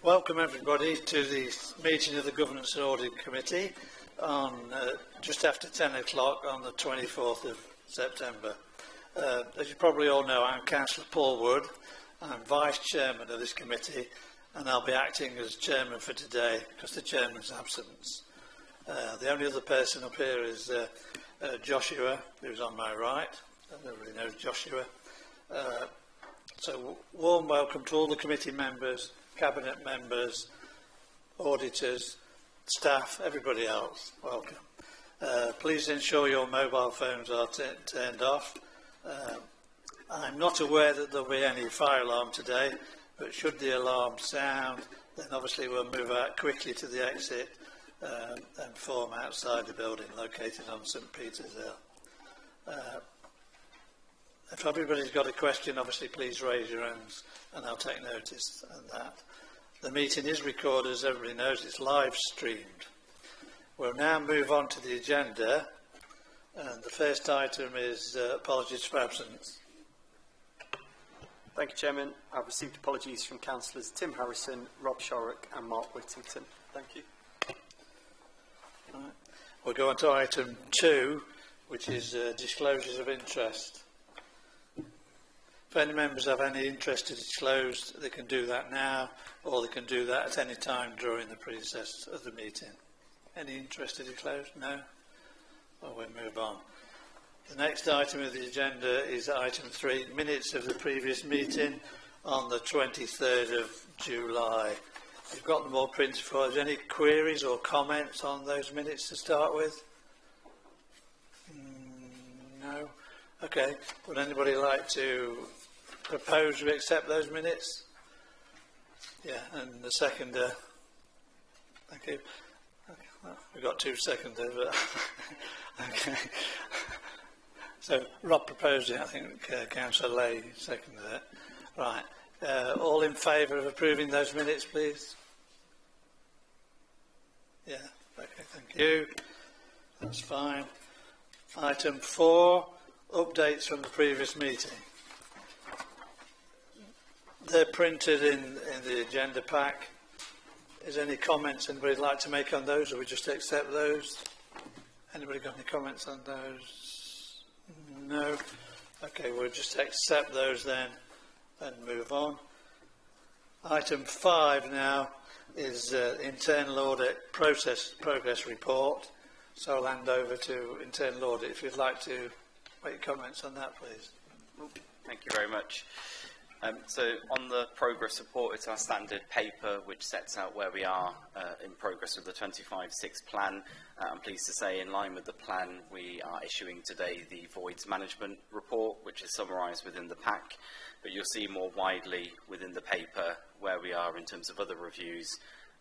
Welcome everybody to the meeting of the Governance and Audit Committee on just after 10 o'clock on the 24th of September. As you probably all know, I'm Councillor Paul Wood. I'm Vice Chairman of this committee and I'll be acting as Chairman for today because the Chairman's absence. The only other person up here is Joshua, who's on my right. Everybody knows Joshua. So warm welcome to all the committee members, cabinet members, auditors, staff, everybody else. Welcome. Please ensure your mobile phones are turned off. I'm not aware that there'll be any fire alarm today, but should the alarm sound, then obviously we'll move out quickly to the exit and form outside the building located on St Peter's Hill. If everybody's got a question, obviously please raise your hands and I'll take notice of that. The meeting is recorded, as everybody knows, it's live streamed. We'll now move on to the agenda, and the first item is apologies for absence. Thank you, Chairman. I've received apologies from Councillors Tim Harrison, Rob Shorrock and Mark Whittington. Thank you. Right. We'll go on to item 2, which is disclosures of interest. If any members have any interest to disclose, they can do that now, or they can do that at any time during the process of the meeting. Any interest to disclose? No? Well, we'll move on. The next item of the agenda is item 3, minutes of the previous meeting on the 23rd of July. You've got them all printed for us. Any queries or comments on those minutes to start with? No? Okay. Would anybody like to propose we accept those minutes? Yeah, and the seconder. Thank you. Okay, well, we've got 2 seconders, but okay. So Rob proposed it. I think Councillor Lay seconded it. Right. All in favour of approving those minutes, please? Yeah. Okay. Thank you. That's fine. Item 4. Updates from the previous meeting. They're printed in the agenda pack. Is there any comments anybody'd like to make on those, or we just accept those? Anybody got any comments on those? No? Okay, we'll just accept those then and move on. Item 5 now is internal audit progress report. So I'll hand over to internal audit if you'd like to make comments on that, please. Thank you very much. So on the progress report, it's our standard paper which sets out where we are in progress with the 25-6 plan. I'm pleased to say, in line with the plan, we are issuing today the voids management report, which is summarised within the pack, but you'll see more widely within the paper where we are in terms of other reviews,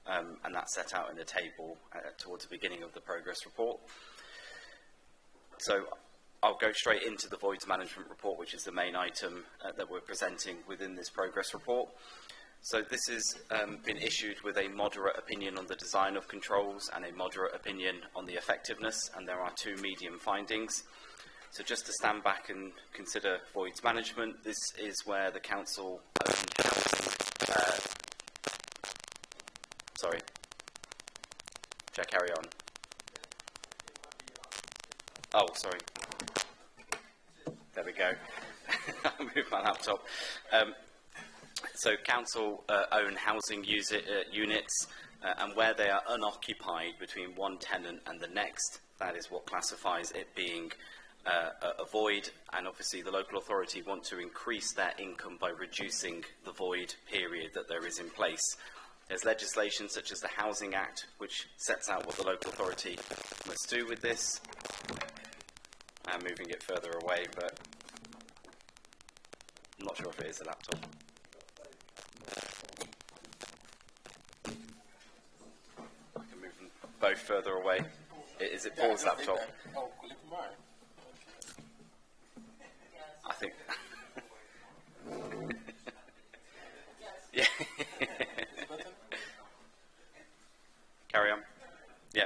and that's set out in the table towards the beginning of the progress report. So I'll go straight into the voids management report, which is the main item that we're presenting within this progress report. So this has been issued with a moderate opinion on the design of controls and a moderate opinion on the effectiveness, and there are 2 medium findings. So just to stand back and consider voids management, this is where the council owned housing. Sorry. Shall I carry on? Oh, sorry. There we go. I'll move my laptop. So council own housing units, and where they are unoccupied between one tenant and the next, that is what classifies it being a void, and obviously the local authority want to increase their income by reducing the void period that there is in place. There's legislation such as the Housing Act, which sets out what the local authority must do with this. I'm moving it further away, but I'm not sure if it is a laptop. I can move them both further away. Is it Paul's laptop? I think. Yeah. Carry on. Yeah.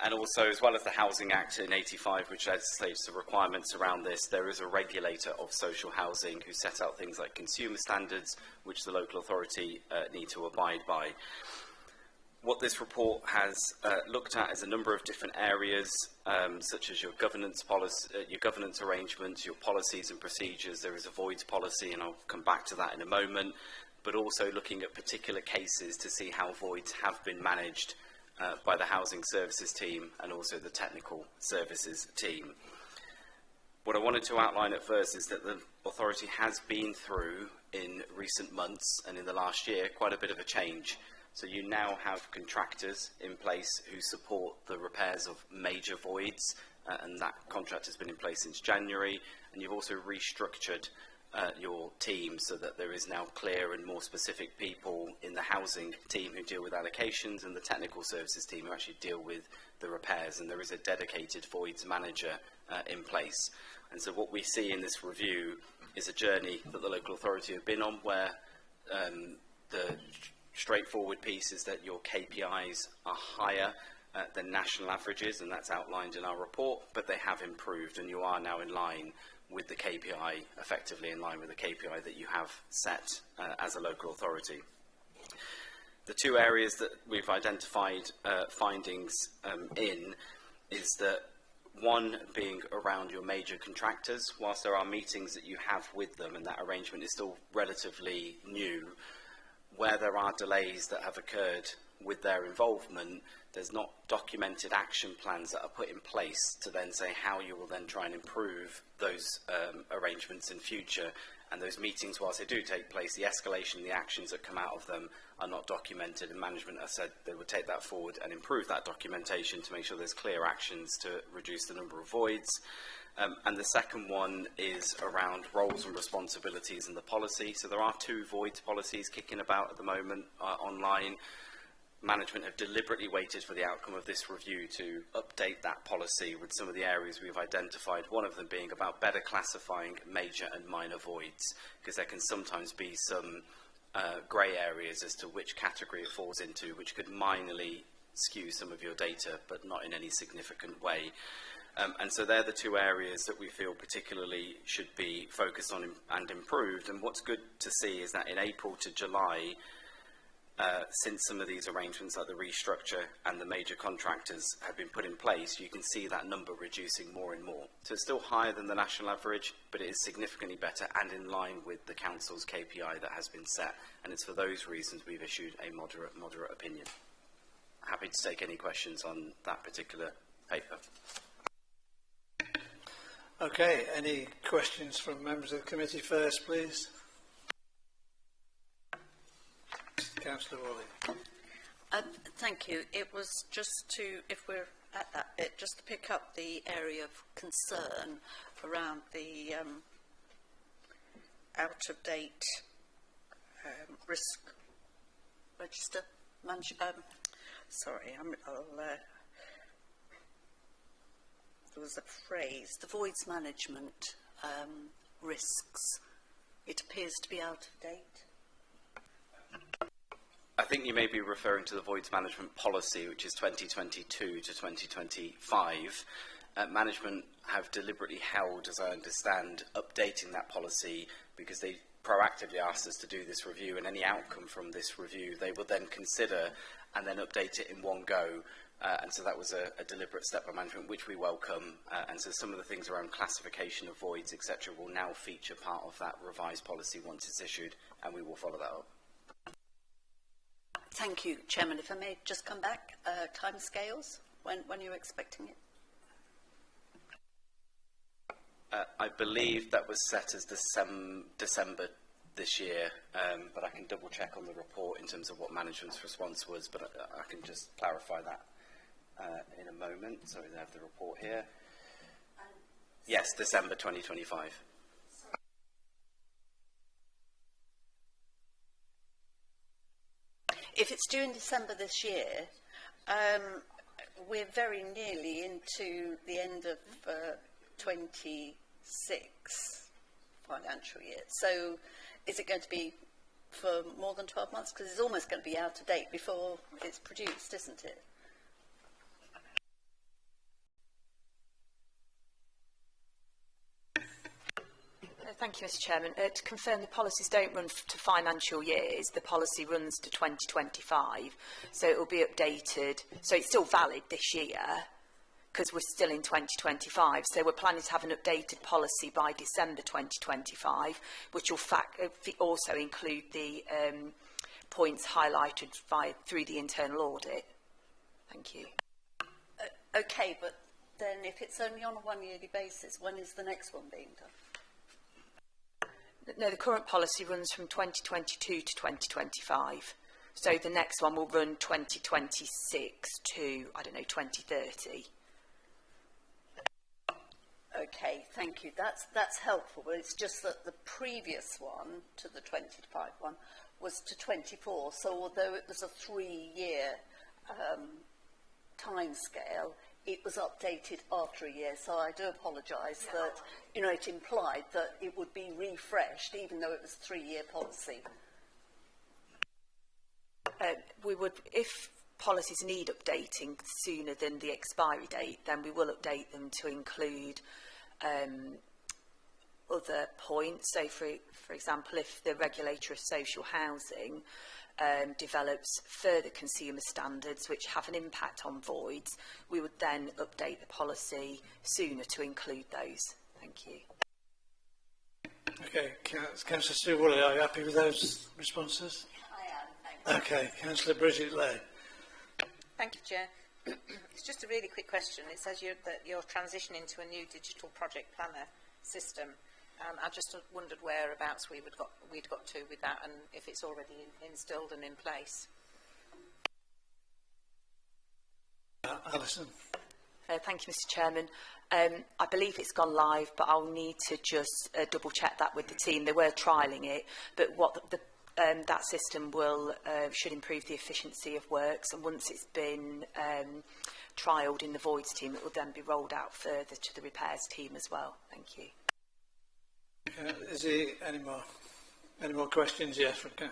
And also, as well as the Housing Act in 85, which legislates the requirements around this, there is a regulator of social housing who set out things like consumer standards, which the local authority need to abide by. What this report has looked at is a number of different areas, such as your governance policy, your governance arrangements, your policies and procedures. There is a voids policy, and I'll come back to that in a moment, but also looking at particular cases to see how voids have been managed by the housing services team and also the technical services team. What I wanted to outline at first is that the authority has been through, in recent months and in the last year, quite a bit of a change. So you now have contractors in place who support the repairs of major voids, and that contract has been in place since January, and you've also restructured your team so that there is now clear and more specific people in the housing team who deal with allocations and the technical services team who actually deal with the repairs, and there is a dedicated voids manager in place. And so what we see in this review is a journey that the local authority have been on, where the straightforward piece is that your KPIs are higher than national averages, and that's outlined in our report, but they have improved, and you are now in line with the KPI, effectively in line with the KPI that you have set as a local authority. The two areas that we've identified findings in is that one being around your major contractors. Whilst there are meetings that you have with them and that arrangement is still relatively new, where there are delays that have occurred with their involvement, there's not documented action plans that are put in place to then say how you will then try and improve those arrangements in future. And those meetings, whilst they do take place, the escalation, the actions that come out of them are not documented, and management has said they would take that forward and improve that documentation to make sure there's clear actions to reduce the number of voids. And the second one is around roles and responsibilities in the policy. So there are two voids policies kicking about at the moment online. Management have deliberately waited for the outcome of this review to update that policy with some of the areas we've identified, one of them being about better classifying major and minor voids, because there can sometimes be some grey areas as to which category it falls into, which could minorly skew some of your data, but not in any significant way. And so they're the two areas that we feel particularly should be focused on and improved. And what's good to see is that in April to July, since some of these arrangements like the restructure and the major contractors have been put in place, you can see that number reducing more and more. So it's still higher than the national average, but it is significantly better and in line with the council's KPI that has been set. And it's for those reasons we've issued a moderate opinion. Happy to take any questions on that particular paper. Okay, any questions from members of the committee first, please? Councillor Worley. Thank you. It was just to, if we're at that bit, just to pick up the area of concern around the out-of-date risk register. There was a phrase, the voids management risks. It appears to be out of date. I think you may be referring to the voids management policy, which is 2022 to 2025. Management have deliberately held, as I understand, updating that policy because they proactively asked us to do this review, and any outcome from this review they will then consider and then update it in one go. And so that was a deliberate step by management, which we welcome. And so some of the things around classification of voids, etc., will now feature part of that revised policy once it's issued, and we will follow that up. Thank you, Chairman. If I may just come back, timescales, when you're expecting it? I believe that was set as December this year, but I can double check on the report in terms of what management's response was, but I can just clarify that in a moment. Sorry, they have the report here. Yes, December 2025. If it's due in December this year, we're very nearly into the end of 26 financial year. So is it going to be for more than 12 months? Because it's almost going to be out of date before it's produced, isn't it? Thank you, Mr Chairman. To confirm, the policies don't run to financial years. The policy runs to 2025, so it will be updated. So it's still valid this year because we're still in 2025. So we're planning to have an updated policy by December 2025, which will also include the points highlighted through the internal audit. Thank you. Okay, but then if it's only on a one-yearly basis, when is the next one being done? No, the current policy runs from 2022 to 2025. So the next one will run 2026 to, I don't know, 2030. Okay, thank you. That's helpful, but it's just that the previous one to the 25 one was to 24. So although it was a 3-year time scale, it was updated after a year. So I do apologise that, you know, it implied that it would be refreshed, even though it was a 3-year policy. We would, if policies need updating sooner than the expiry date, then we will update them to include other points. So, for example, if the regulator of social housing develops further consumer standards which have an impact on voids, we would then update the policy sooner to include those. Thank you. Okay, Councillor Sue Woolley, are you happy with those responses? I am, thanks. Okay, Councillor Bridget Lay. Thank you, Chair. It's just a really quick question. It says that you're transitioning to a new digital project planner system. I just wondered whereabouts we'd got to with that, and if it's already instilled and in place. Alison. Thank you, Mr Chairman. I believe it's gone live, but I'll need to just double check that with the team. They were trialling it, but what that system will should improve the efficiency of works, and once it's been trialled in the voids team, it will then be rolled out further to the repairs team as well. Thank you. Is there any more questions? Yes, okay.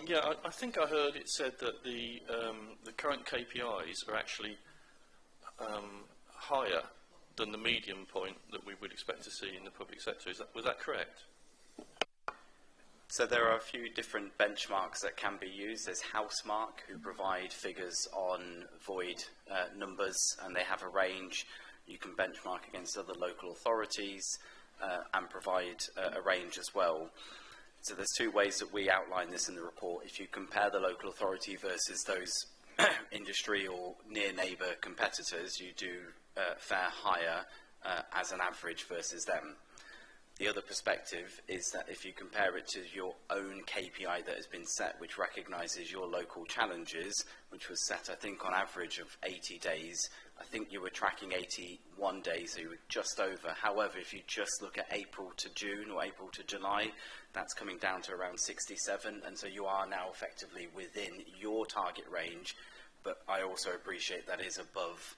Yeah, I think I heard it said that the current KPIs are actually higher than the median point that we would expect to see in the public sector. Was that correct? So there are a few different benchmarks that can be used. There's Housemark, who provide figures on void numbers, and they have a range. You can benchmark against other local authorities and provide a range as well. So there's two ways that we outline this in the report. If you compare the local authority versus those industry or near neighbour competitors, you do fare higher as an average versus them. The other perspective is that if you compare it to your own KPI that has been set, which recognises your local challenges, which was set, I think, on average of 80 days, I think you were tracking 81 days, so you were just over. However, if you just look at April to June or April to July, that's coming down to around 67, and so you are now effectively within your target range, but I also appreciate that is above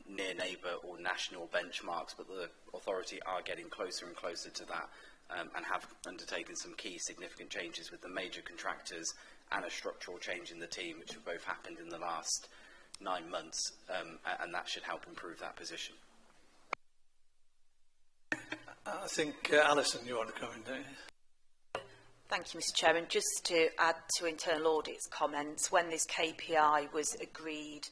near neighbour or national benchmarks, but the authority are getting closer and closer to that and have undertaken some key significant changes with the major contractors and a structural change in the team, which have both happened in the last 9 months, and that should help improve that position. I think Alison, you want to come in, don't you? Thank you, Mr Chairman. Just to add to internal audit's comments, when this KPI was agreed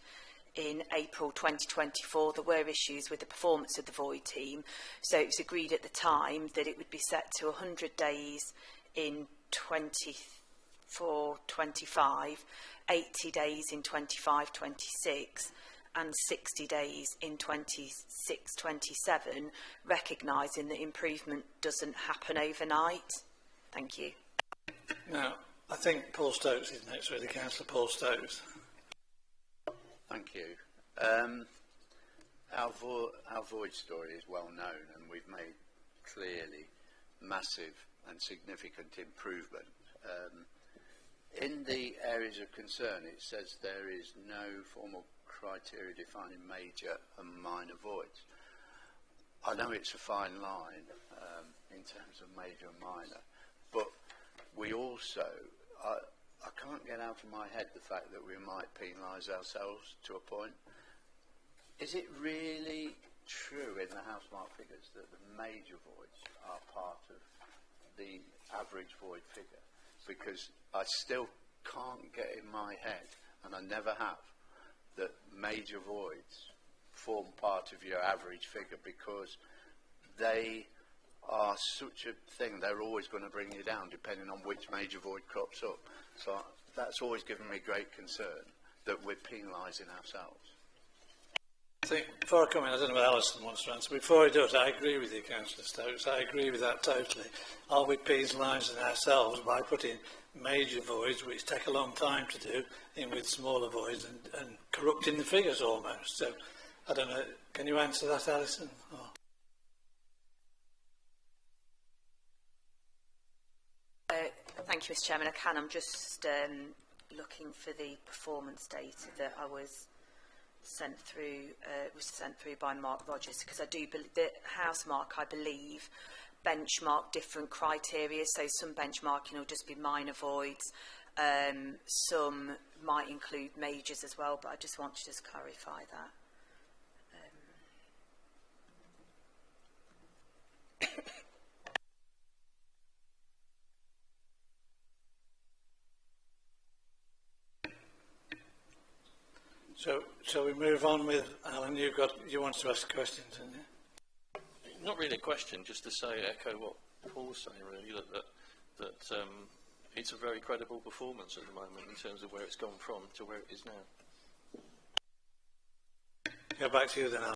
in April 2024, there were issues with the performance of the void team. So it was agreed at the time that it would be set to 100 days in 24-25, 80 days in 25-26, and 60 days in 26-27, recognising that improvement doesn't happen overnight. Thank you. Now, I think Paul Stokes is next, really. Councillor Paul Stokes. Thank you. Our void story is well known, and we've made clearly massive and significant improvement. In the areas of concern, it says there is no formal criteria defining major and minor voids. I know it's a fine line in terms of major and minor, but we also, I can't get out of my head the fact that we might penalise ourselves to a point. Is it really true in the housemark figures that the major voids are part of the average void figure, because I still can't get in my head, and I never have, that major voids form part of your average figure, because they are such a thing, they're always going to bring you down depending on which major void crops up. So that's always given me great concern that we're penalising ourselves. I think, before I come in, I don't know what Alison wants to answer. Before he does, I agree with you, Councillor Stokes. I agree with that totally. Are we penalising ourselves by putting major voids, which take a long time to do, in with smaller voids and corrupting the figures almost? So, I don't know. Can you answer that, Alison? Or? Thank you, Mr. Chairman. I can. I'm just looking for the performance data that I was sent through by Mark Rogers, because I do believe that Housemark, I believe, benchmark different criteria. So some benchmarking will just be minor voids, some might include majors as well, but I just want to just clarify that. So, shall we move on with Alan? You wanted to ask questions, didn't you? Not really a question, just to say, echo what Paul's saying, really, that it's a very credible performance at the moment in terms of where it's gone from to where it is now. Go back to you then, Alan.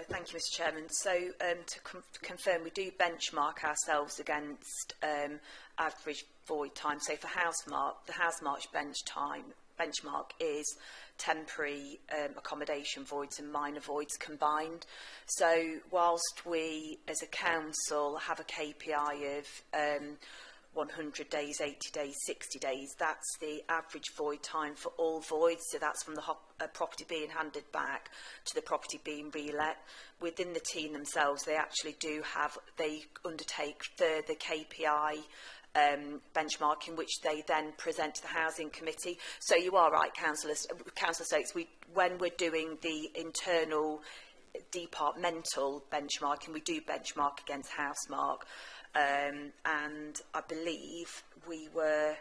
Thank you, Mr. Chairman. So, to confirm, we do benchmark ourselves against average void time. So, for Housemark, the Housemark benchmark is temporary accommodation voids and minor voids combined. So whilst we as a council have a KPI of 100 days, 80 days, 60 days, that's the average void time for all voids. So that's from the property being handed back to the property being relet. Within the team themselves, they actually they undertake the KPI benchmarking, which they then present to the Housing Committee. So you are right, Councillor Stokes, when we're doing the internal departmental benchmarking, we do benchmark against Housemark, and I believe we were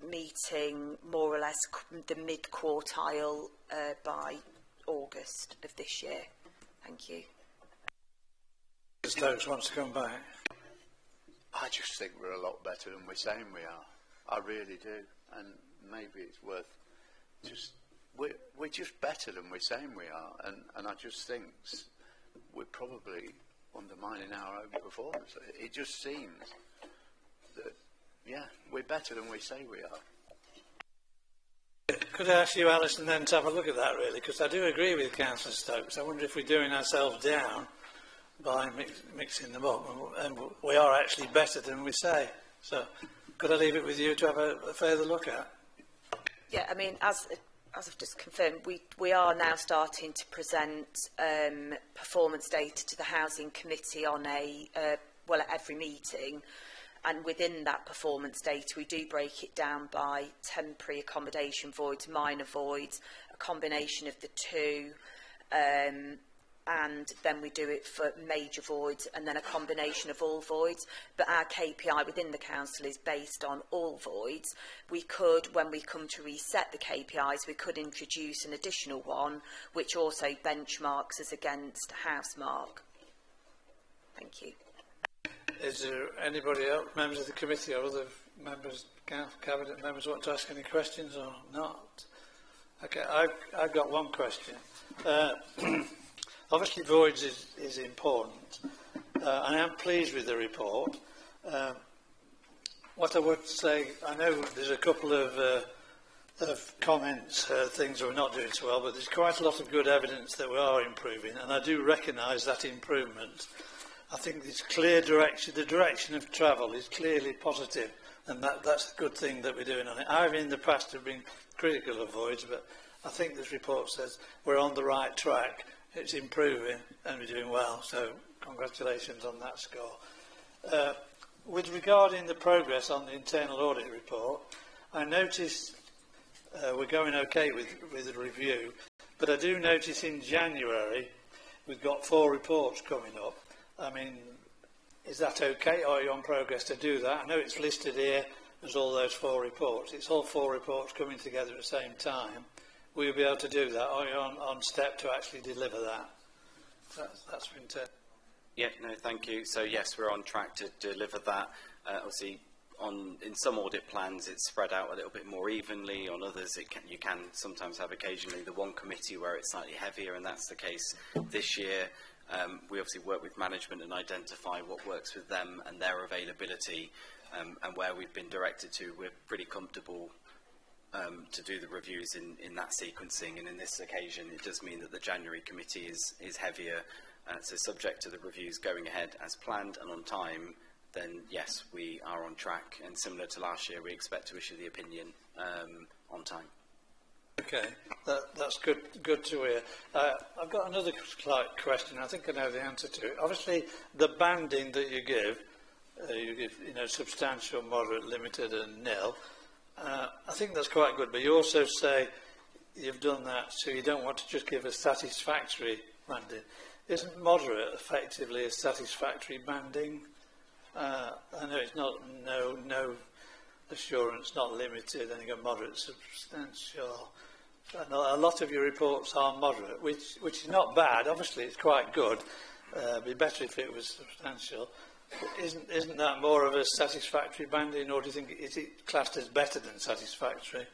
meeting more or less the mid-quartile by August of this year. Thank you. Stokes wants to come back. I just think we're a lot better than we're saying we are. I really do. And maybe it's worth we're just better than we're saying we are. And I just think we're probably undermining our own performance. It just seems that, yeah, we're better than we say we are. Could I ask you, Alison, then to have a look at that, really? Because I do agree with Councillor Stokes. I wonder if we're doing ourselves down by mixing them up, and we are actually better than we say. So, could I leave it with you to have a further look at? Yeah, I mean, as I've just confirmed, we are now starting to present performance data to the Housing Committee on at every meeting, and within that performance data, we do break it down by temporary accommodation voids, minor voids, a combination of the two. And then we do it for major voids and then a combination of all voids. But our KPI within the council is based on all voids. We could, when we come to reset the KPIs, we could introduce an additional one which also benchmarks us against Housemark. Thank you. Is there anybody else, members of the committee or other members, cabinet members, want to ask any questions or not? Okay, I've got one question. Obviously, voids is important. I am pleased with the report. What I would say, I know there's a couple of comments, things that we're not doing so well, but there's quite a lot of good evidence that we are improving, and I do recognise that improvement. I think it's clear direction. The direction of travel is clearly positive, and that's a good thing that we're doing on it. I've in the past have been critical of voids, but I think this report says we're on the right track. It's improving and we're doing well, so congratulations on that score. With regarding the progress on the internal audit report, I noticed we're going okay with the review, But I do notice in January we've got 4 reports coming up. I mean, is that okay? Are you on progress to do that? I know it's listed here as all those 4 reports. It's all 4 reports coming together at the same time. Will you be able to do that? Are you on step to actually deliver that? That's been said. Yeah, no, thank you. So yes, we're on track to deliver that. Obviously, in some audit plans, it's spread out a little bit more evenly. On others, you can sometimes have occasionally the one committee where it's slightly heavier, and that's the case this year. We obviously work with management and identify what works with them and their availability, and where we've been directed to, we're pretty comfortable to do the reviews in that sequencing. And in this occasion, it does mean that the January committee is heavier. So subject to the reviews going ahead as planned and on time, then yes, we are on track. And similar to last year, we expect to issue the opinion on time. Okay, that's good to hear. I've got another slight question. I think I know the answer to it. Obviously, the banding that you give substantial, moderate, limited, and nil. I think that's quite good. But you also say you've done that, so you don't want to just give a satisfactory banding. Isn't moderate effectively a satisfactory banding? I know it's not no assurance, not limited, and you got moderate, substantial. A lot of your reports are moderate, which is not bad. Obviously, it's quite good. It'd be better if it was substantial. Isn't that more of a satisfactory banding, or do you think is it classed as better than satisfactory?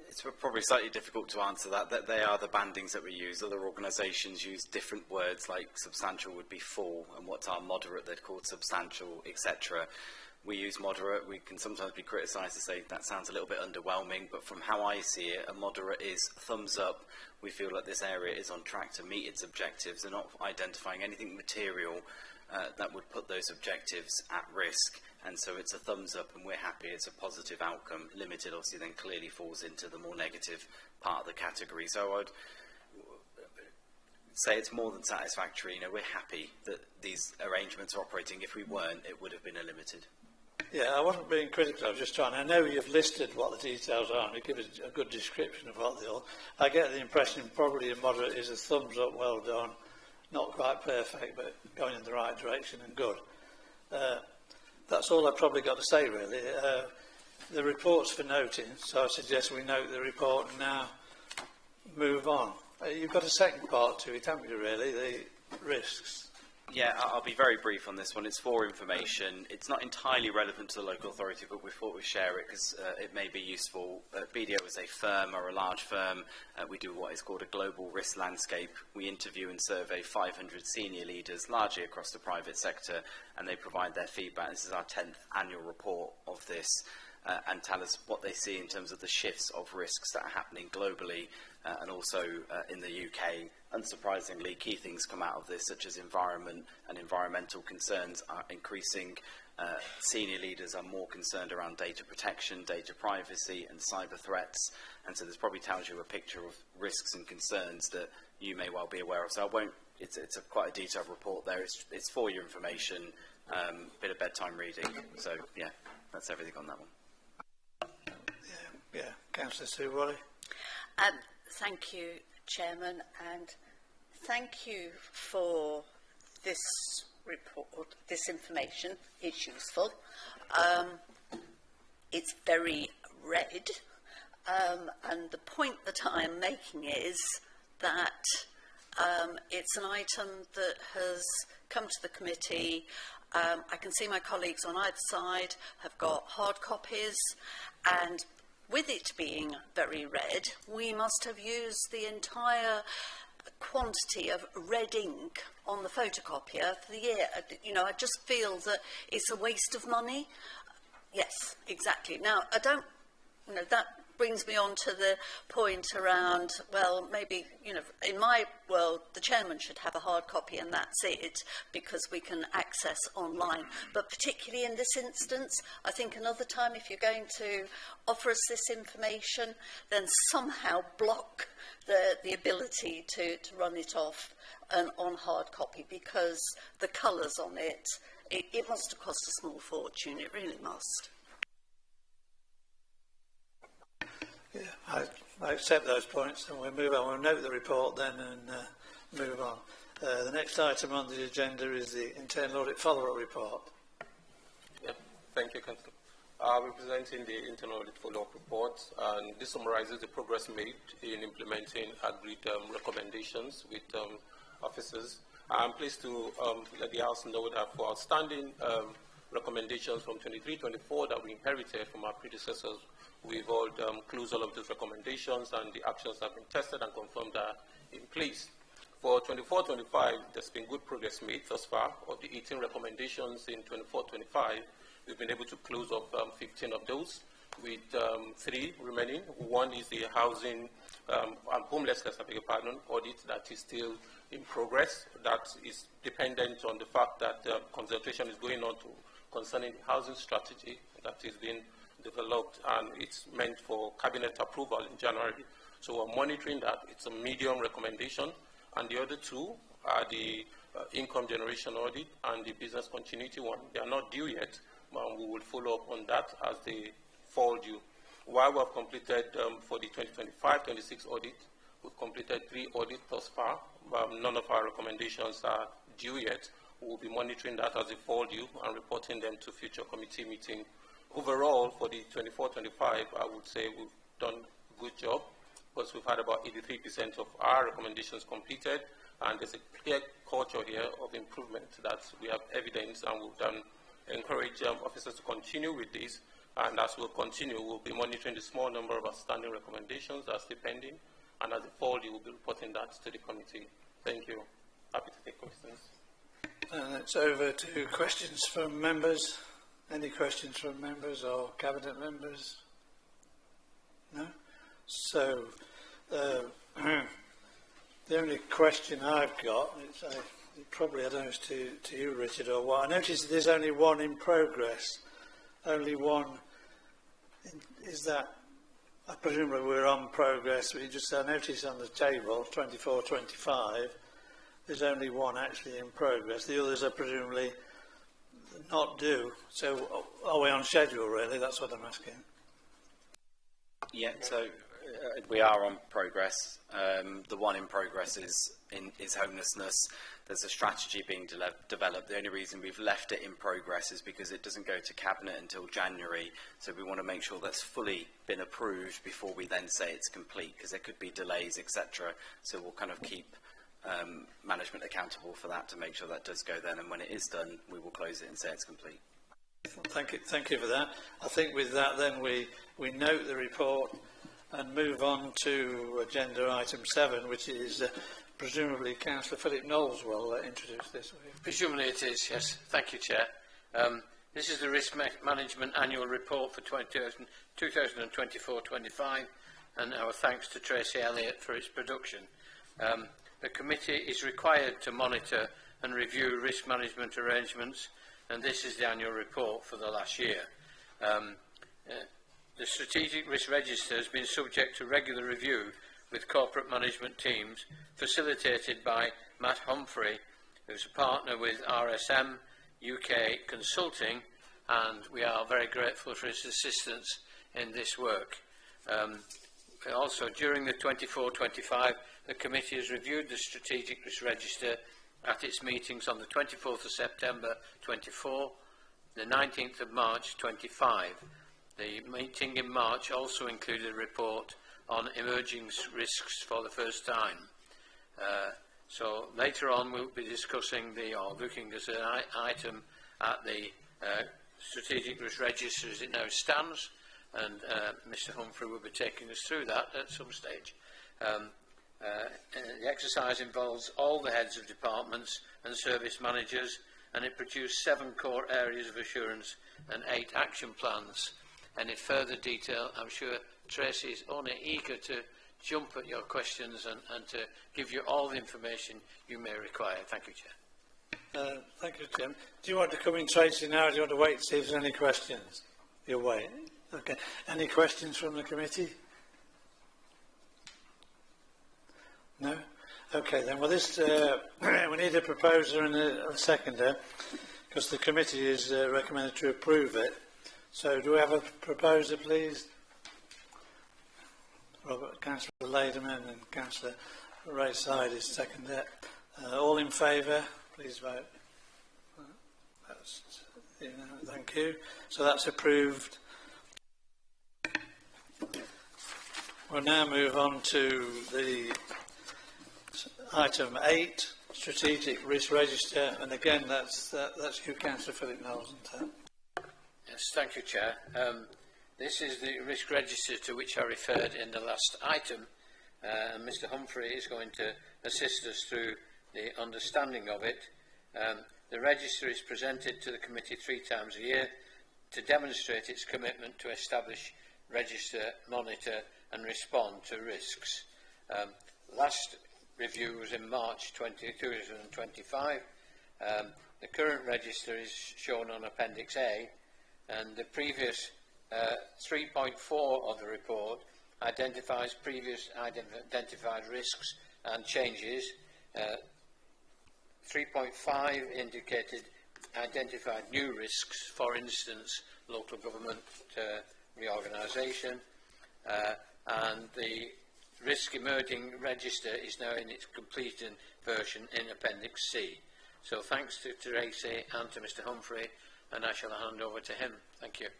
It's probably slightly difficult to answer that they are the bandings that we use. Other organisations use different words, like substantial would be full, and what's our moderate they'd call substantial, etc. We use moderate. We can sometimes be criticised to say that sounds a little bit underwhelming, but from how I see it, a moderate is thumbs up. We feel like this area is on track to meet its objectives and not identifying anything material that would put those objectives at risk. And so it's a thumbs up and we're happy, it's a positive outcome. Limited obviously then clearly falls into the more negative part of the category. So I would say it's more than satisfactory. We're happy that these arrangements are operating. If we weren't, it would have been a limited. Yeah, I wasn't being critical, I was just trying. I know you've listed what the details are and you give us a good description of what they are. I get the impression probably a moderate is a thumbs up, well done. Not quite perfect, but going in the right direction and good. That's all I've probably got to say, really. The report's for noting, so I suggest we note the report and now move on. You've got a second part to it, haven't you, really, the risks? Yeah, I'll be very brief on this one. It's for information. It's not entirely relevant to the local authority, but we thought we'd share it because it may be useful. BDO is a firm or a large firm. We do what is called a global risk landscape. We interview and survey 500 senior leaders, largely across the private sector, and they provide their feedback. This is our 10th annual report of this, and tell us what they see in terms of the shifts of risks that are happening globally and also in the UK. Unsurprisingly, key things come out of this, such as environment and environmental concerns are increasing. Senior leaders are more concerned around data protection, data privacy and cyber threats, and so this probably tells you a picture of risks and concerns that you may well be aware of. So I won't, it's quite a detailed report there. It's for your information, bit of bedtime reading. So yeah, that's everything on that one. Yeah. Councillor Sue Wally. Thank you, Chairman, and thank you for this report, this information. It's useful. It's very red, and the point that I'm making is that it's an item that has come to the committee. I can see my colleagues on either side have got hard copies, and with it being very red, we must have used the entire quantity of red ink on the photocopier for the year. I just feel that it's a waste of money. Yes, exactly. Now, that brings me on to the point around, well, maybe, in my world, the chairman should have a hard copy and that's it, because we can access online. But particularly in this instance, I think another time, if you're going to offer us this information, then somehow block the ability to run it off on hard copy, because the colours on it must have cost a small fortune. It really must. Yeah, I accept those points, and we'll move on. We'll note the report then and move on. The next item on the agenda is the internal audit follow-up report. Yeah, thank you, Councillor. We're presenting the internal audit follow-up report, and this summarizes the progress made in implementing agreed recommendations with officers. I'm pleased to let the House know that for outstanding recommendations from 23-24 that we inherited from our predecessors, we've all closed all of those recommendations, and the actions have been tested and confirmed are in place. For 24-25, there's been good progress made thus far. Of the 18 recommendations in 24-25, we've been able to close up 15 of those, with 3 remaining. One is the housing and homelessness, audit that is still in progress. That is dependent on the fact that consultation is going on concerning the housing strategy that is being developed, and it's meant for cabinet approval in January. So we're monitoring that. It's a medium recommendation, and the other 2 are the income generation audit and the business continuity one. They are not due yet, but we will follow up on that as they fall due. While we have completed for the 2025-26 audit, we've completed 3 audits thus far, but none of our recommendations are due yet. We will be monitoring that as they fall due and reporting them to future committee meeting. Overall, for the 24-25, I would say we've done a good job, because we've had about 83% of our recommendations completed, and there's a clear culture here of improvement that we have evidence, and we've encourage officers to continue with this, and as we'll continue, we'll be monitoring the small number of outstanding recommendations that are still pending, and as they fall, you will be reporting that to the committee. Thank you. Happy to take questions. It's over to questions from members. Any questions from members or cabinet members? No? So, the only question I've got, probably I don't know, it's to you, Richard, or what. I noticed there's only one in progress. Only one. Is that, presumably we're on progress. I noticed on the table, 24-25, there's only one actually in progress. The others are presumably not due. So are we on schedule, really? That's what I'm asking. Yeah, so we are on progress. The one in progress is homelessness. There's a strategy being developed. The only reason we've left it in progress is because it doesn't go to Cabinet until January. So we want to make sure that's fully been approved before we then say it's complete, because there could be delays, etc. So we'll kind of keep management accountable for that to make sure that does go then. And when it is done, we will close it and say it's complete. Thank you for that. I think with that then we note the report and move on to agenda item 7, which is presumably Councillor Philip Knowles will introduce this. Presumably it is, yes. Thank you, Chair. This is the Risk Management Annual Report for 2024-25, and our thanks to Tracy Elliott for its production. The committee is required to monitor and review risk management arrangements, and this is the annual report for the last year. The Strategic Risk Register has been subject to regular review with corporate management teams, facilitated by Matt Humphrey, who's a partner with RSM UK Consulting, and we are very grateful for his assistance in this work. Also, during the 24-25, the committee has reviewed the Strategic Risk Register at its meetings on the 24th of September 24, the 19th of March 25. The meeting in March also included a report on emerging risks for the first time. So later on we'll be discussing looking as an item at the Strategic Risk Register as it now stands, and Mr Humphrey will be taking us through that at some stage. The exercise involves all the heads of departments and service managers, and it produced 7 core areas of assurance and 8 action plans. Any further detail, I'm sure Tracy is only eager to jump at your questions and to give you all the information you may require. Thank you, Chair. Thank you, Tim. Do you want to come in, Tracy, now, or do you want to wait to see if there's any questions? You'll wait. Okay. Any questions from the committee? No? Okay, then. Well, this we need a proposer and a seconder, because the committee is recommended to approve it. So do we have a proposer, please? Councillor Laderman and Councillor Ray Side is second it. All in favour, please vote. That's, thank you. So that's approved. We'll now move on to the item 8, strategic risk register, and again that's you, Councillor Philip Knowles, isn't it? Yes, thank you, Chair. This is the risk register to which I referred in the last item, and Mr Humphrey is going to assist us through the understanding of it. The register is presented to the committee 3 times a year to demonstrate its commitment to establish, register, monitor and respond to risks. Last review was in March 2025. The current register is shown on Appendix A, and the previous 3.4 of the report identifies previous identified risks and changes. 3.5 identified new risks, for instance, local government reorganisation, and the risk emerging register is now in its completed version in Appendix C. So thanks to Tracy and to Mr Humphrey, and I shall hand over to him. Thank you.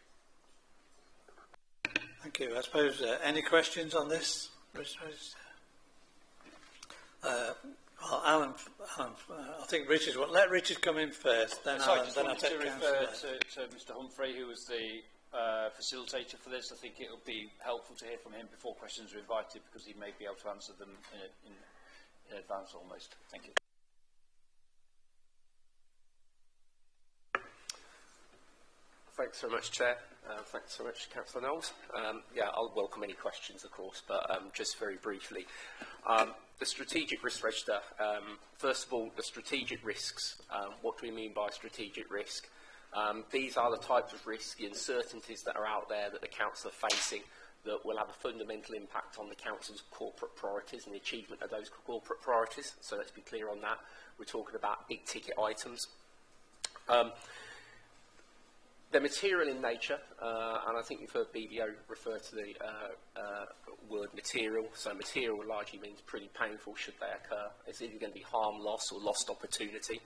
Thank you. I suppose any questions on this risk register? Well, Alan, I think Richard. Well, let Richard come in first. Then Sorry, Alan, then I'll take to Councillor. refer to Mr Humphrey, who was the facilitator for this. I think it will be helpful to hear from him before questions are invited, because he may be able to answer them in advance almost. Thank you. Thanks very much, Chair. Thanks so much, Councillor Knowles. Yeah, I'll welcome any questions, of course, but just very briefly. The strategic risk register, first of all, the strategic risks. What do we mean by strategic risk? These are the types of risks, the uncertainties that are out there that the Council are facing that will have a fundamental impact on the Council's corporate priorities and the achievement of those corporate priorities. So let's be clear on that. We're talking about big ticket items. They're material in nature, and I think you've heard BDO refer to the word material. So material largely means pretty painful should they occur. It's either going to be harm, loss or lost opportunity.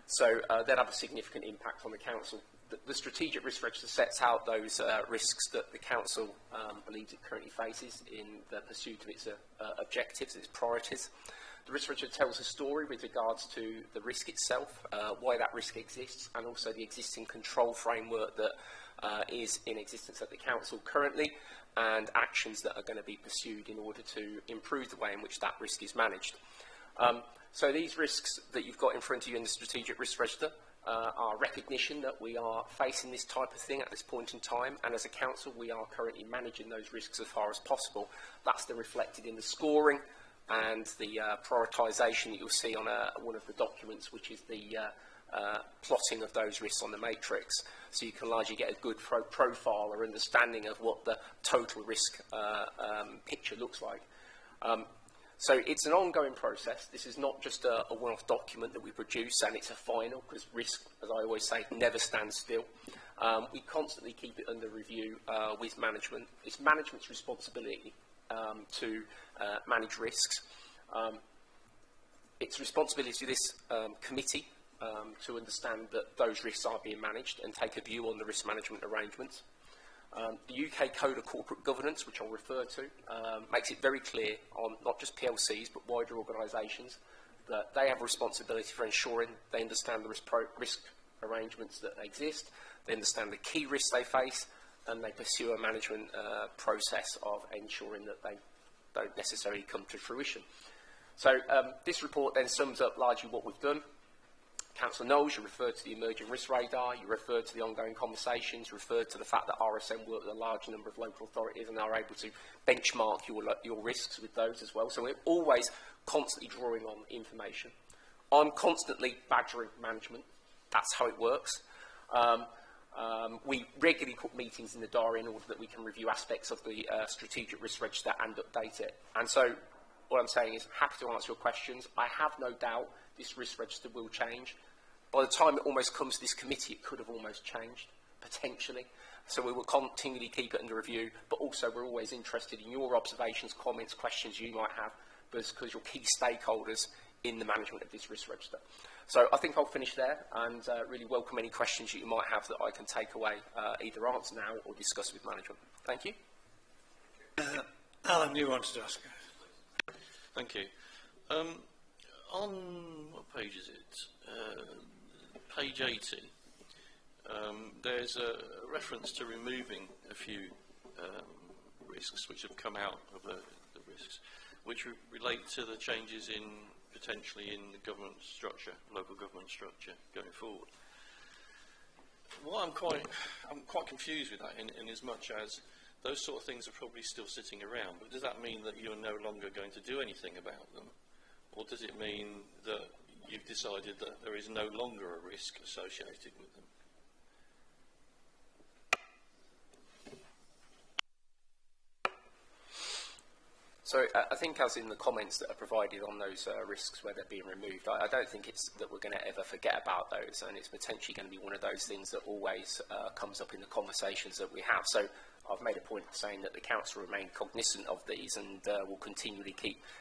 So they'll have a significant impact on the Council. The strategic risk register sets out those risks that the Council believes it currently faces in the pursuit of its objectives, its priorities. The risk register tells a story with regards to the risk itself, why that risk exists, and also the existing control framework that is in existence at the Council currently, and actions that are going to be pursued in order to improve the way in which that risk is managed. So these risks that you've got in front of you in the strategic risk register are recognition that we are facing this type of thing at this point in time, and as a Council we are currently managing those risks as far as possible. That's then reflected in the scoring and the prioritisation that you'll see on one of the documents, which is the plotting of those risks on the matrix. So you can largely get a good profile or understanding of what the total risk picture looks like. So it's an ongoing process. This is not just a one-off document that we produce and it's a final, because risk, as I always say, never stands still. We constantly keep it under review with management. It's management's responsibility to manage risks. It's responsibility of this committee to understand that those risks are being managed and take a view on the risk management arrangements. The UK Code of Corporate Governance, which I'll refer to, makes it very clear on not just PLCs but wider organisations that they have a responsibility for ensuring they understand the risk arrangements that exist, they understand the key risks they face, and they pursue a management process of ensuring that they don't necessarily come to fruition. So this report then sums up largely what we've done. Councillor Knowles, you referred to the emerging risk radar, you referred to the ongoing conversations, you referred to the fact that RSM work with a large number of local authorities and are able to benchmark your risks with those as well. So we're always constantly drawing on information. I'm constantly badgering management. That's how it works. We regularly put meetings in the diary in order that we can review aspects of the strategic risk register and update it. And so what I'm saying is happy to answer your questions. I have no doubt this risk register will change. By the time it almost comes to this committee, it could have almost changed. potentially. So we will continually keep it under review, but also we're always interested in your observations, comments, questions you might have, because you're key stakeholders in the management of this risk register. So I think I'll finish there and really welcome any questions that you might have that I can take away, either answer now or discuss with management. Thank you. Alan, you wanted to ask. Thank you. On what page is it? Page 80. There's a reference to removing a few risks which have come out of the risks, which relate to the changes in potentially in the government structure, local government structure going forward. What I'm quite confused with that in as much as those sort of things are probably still sitting around, but does that mean that you're no longer going to do anything about them? Or does it mean that you've decided that there is no longer a risk associated with them? So I think as in the comments that are provided on those risks where they're being removed, I don't think it's that we're going to ever forget about those, and it's potentially going to be one of those things that always comes up in the conversations that we have. So I've made a point of saying that the council remain cognizant of these and will continually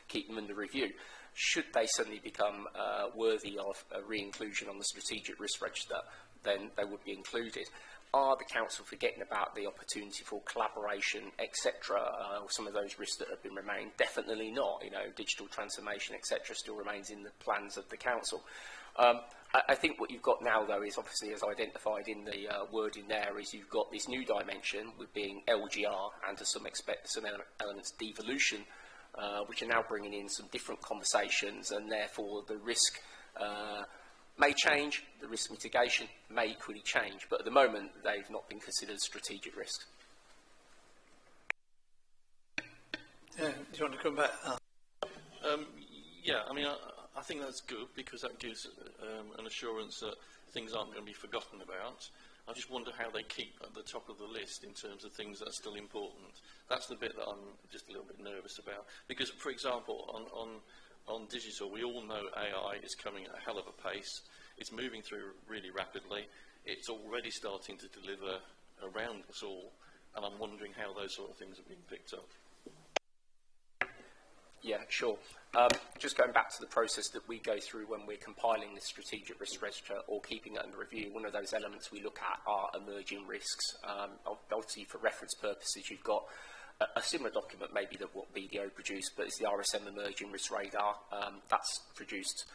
keep them under review. Should they suddenly become worthy of a re-inclusion on the strategic risk register, then they would be included. Are the council forgetting about the opportunity for collaboration, etc., or some of those risks that have been remained? Definitely not. You know, digital transformation, etc., still remains in the plans of the council. I think what you've got now, though, is obviously, as identified in the wording there, is you've got this new dimension with being LGR and to some elements devolution, which are now bringing in some different conversations, and therefore the risk may change, the risk mitigation may equally change, but at the moment they've not been considered strategic risks. Yeah, do you want to come back? Yeah, I mean, I think that's good because that gives an assurance that things aren't going to be forgotten about. I just wonder how they keep at the top of the list in terms of things that are still important. That's the bit that I'm just a little bit nervous about. Because, for example, on digital, we all know AI is coming at a hell of a pace. It's moving through really rapidly. It's already starting to deliver around us all, and I'm wondering how those sort of things are being picked up. Yeah, sure. Just going back to the process that we go through when we're compiling the strategic risk register or keeping it under review, one of those elements we look at are emerging risks. Obviously, for reference purposes, you've got a similar document maybe that what BDO produced, but it's the RSM Emerging Risk Radar. That's produced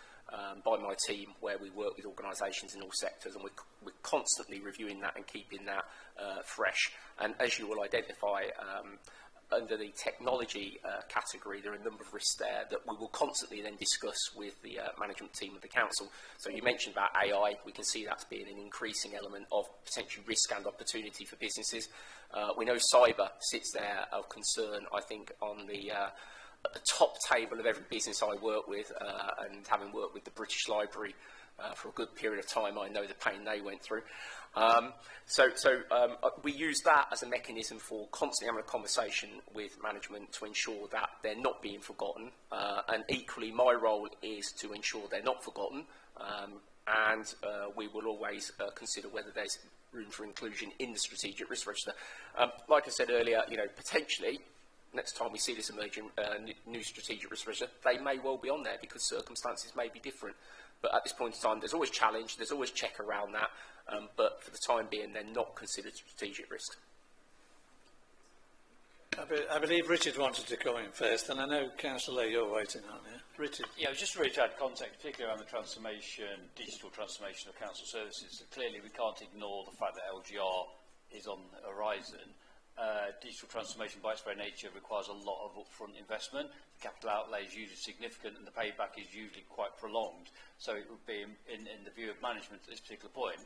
by my team, where we work with organisations in all sectors, and we're constantly reviewing that and keeping that fresh. And as you will identify, under the technology category, there are a number of risks there that we will constantly then discuss with the management team of the council. So you mentioned about AI. We can see that's being an increasing element of potential risk and opportunity for businesses. We know cyber sits there of concern, I think, on the top table of every business I work with, and having worked with the British Library for a good period of time, I know the pain they went through. We use that as a mechanism for constantly having a conversation with management to ensure that they're not being forgotten, and equally my role is to ensure they're not forgotten, and we will always consider whether there's room for inclusion in the strategic risk register. Like I said earlier, you know, potentially next time we see this emerging new strategic risk register, they may well be on there because circumstances may be different. But at this point in time, there's always challenge, there's always check around that, but for the time being, they're not considered strategic risks. I believe Richard wanted to come in first, and I know, Councillor, you're waiting, aren't you? Richard. Yeah, just really to add context, particularly around the transformation, digital transformation of council services. So clearly, we can't ignore the fact that LGR is on the horizon. Digital transformation by its very nature requires a lot of upfront investment. The capital outlay is usually significant and the payback is usually quite prolonged. So it would be, in the view of management at this particular point,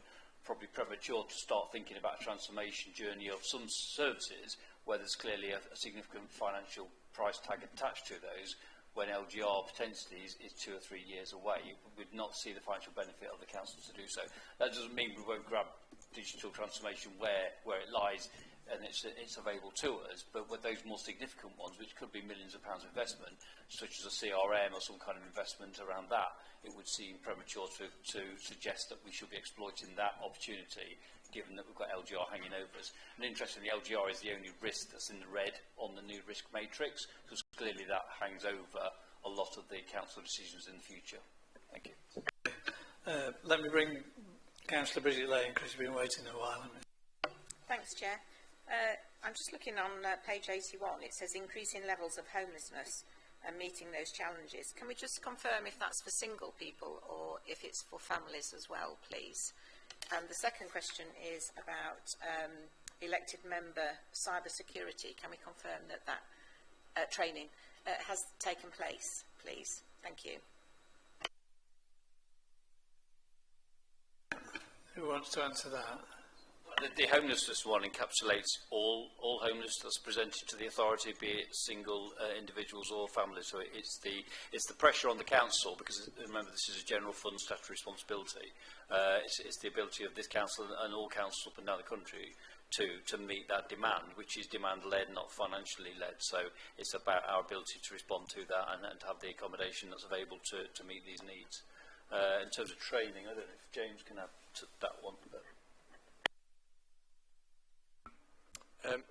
probably premature to start thinking about a transformation journey of some services where there's clearly a significant financial price tag attached to those, when LGR potentially is 2 or 3 years away. You would not see the financial benefit of the council to do so. That doesn't mean we won't grab digital transformation where it lies and it's available to us. But with those more significant ones, which could be millions of pounds investment, such as a CRM or some kind of investment around that, it would seem premature to suggest that we should be exploiting that opportunity, given that we've got LGR hanging over us. And interestingly, LGR is the only risk that's in the red on the new risk matrix, because clearly that hangs over a lot of the council decisions in the future. Thank you. Let me bring Councillor Bridget Lane, because you've been waiting a while. Haven't you? Thanks, Chair. I'm just looking on page 81. It says increasing levels of homelessness and meeting those challenges. Can we just confirm if that's for single people or if it's for families as well, please? And the second question is about elected member cyber security. Can we confirm that training has taken place, please? Thank you. Who wants to answer that? The homelessness one encapsulates all homeless that's presented to the authority, be it single individuals or families. So it's the pressure on the council, because remember this is a general fund statutory responsibility. It's the ability of this council and all councils up and down the country to meet that demand, which is demand-led, not financially led. So it's about our ability to respond to that and to have the accommodation that's available to meet these needs. In terms of training, I don't know if James can add to that one.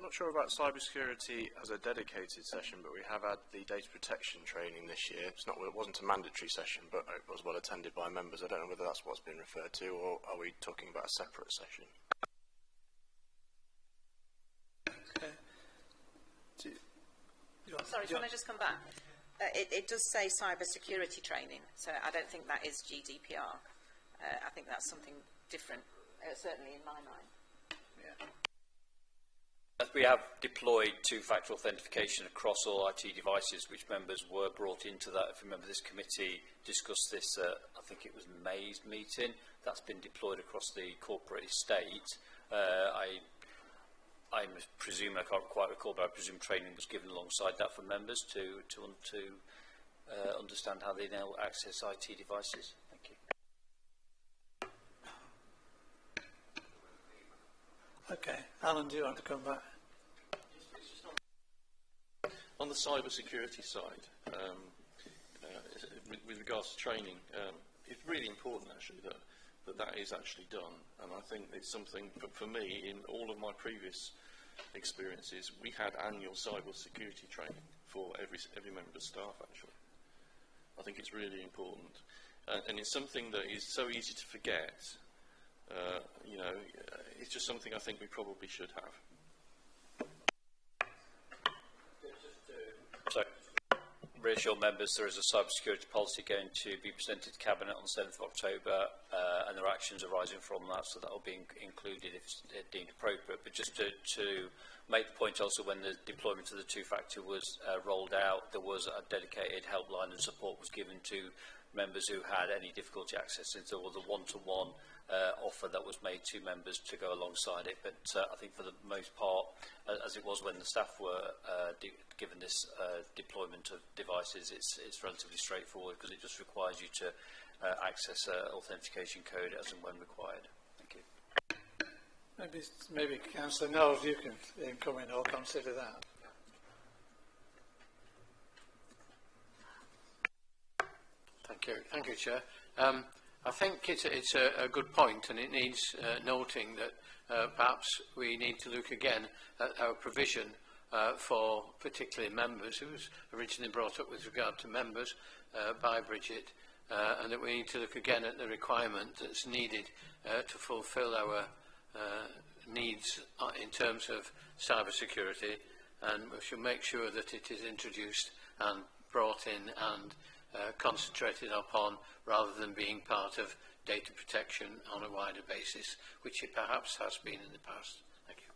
Not sure about cybersecurity as a dedicated session, but we have had the data protection training this year. It wasn't a mandatory session, but it was well attended by members. I don't know whether that's what's been referred to, or are we talking about a separate session? Okay. Sorry, can I just come back? It does say cyber security training, so I don't think that is GDPR. I think that's something different, certainly in my mind. Yeah. We have deployed two-factor authentication across all IT devices, which members were brought into that. If you remember, this committee discussed this, I think it was May's meeting. That's been deployed across the corporate estate. I presume, I can't quite recall, but I presume training was given alongside that for members to understand how they now access IT devices. Thank you. Okay. Alan, do you want to come back? On the cyber security side, with regards to training, it's really important actually that is actually done, and I think it's something for me, in all of my previous experiences, we had annual cyber security training for every member of staff actually. I think it's really important, and it's something that is so easy to forget. You know, it's just something I think we probably should have. So, reassure members there is a cybersecurity policy going to be presented to Cabinet on the 7th of October, and there are actions arising from that, so that will be included if it's deemed appropriate. But just to make the point also, when the deployment of the two-factor was rolled out, there was a dedicated helpline and support was given to members who had any difficulty accessing. So there was a one-to-one offer that was made to members to go alongside it. But I think for the most part, as it was when the staff were given this deployment of devices, it's relatively straightforward, because it just requires you to access authentication code as and when required. Thank you. Maybe Councillor Knowles, you can come in or consider that. Thank you, Chair. I think it's a good point, and it needs noting that perhaps we need to look again at our provision for particularly members. It was originally brought up with regard to members by Bridget, and that we need to look again at the requirement that's needed to fulfil our needs in terms of cyber security, and we should make sure that it is introduced and brought in and concentrated upon, rather than being part of data protection on a wider basis, which it perhaps has been in the past. Thank you.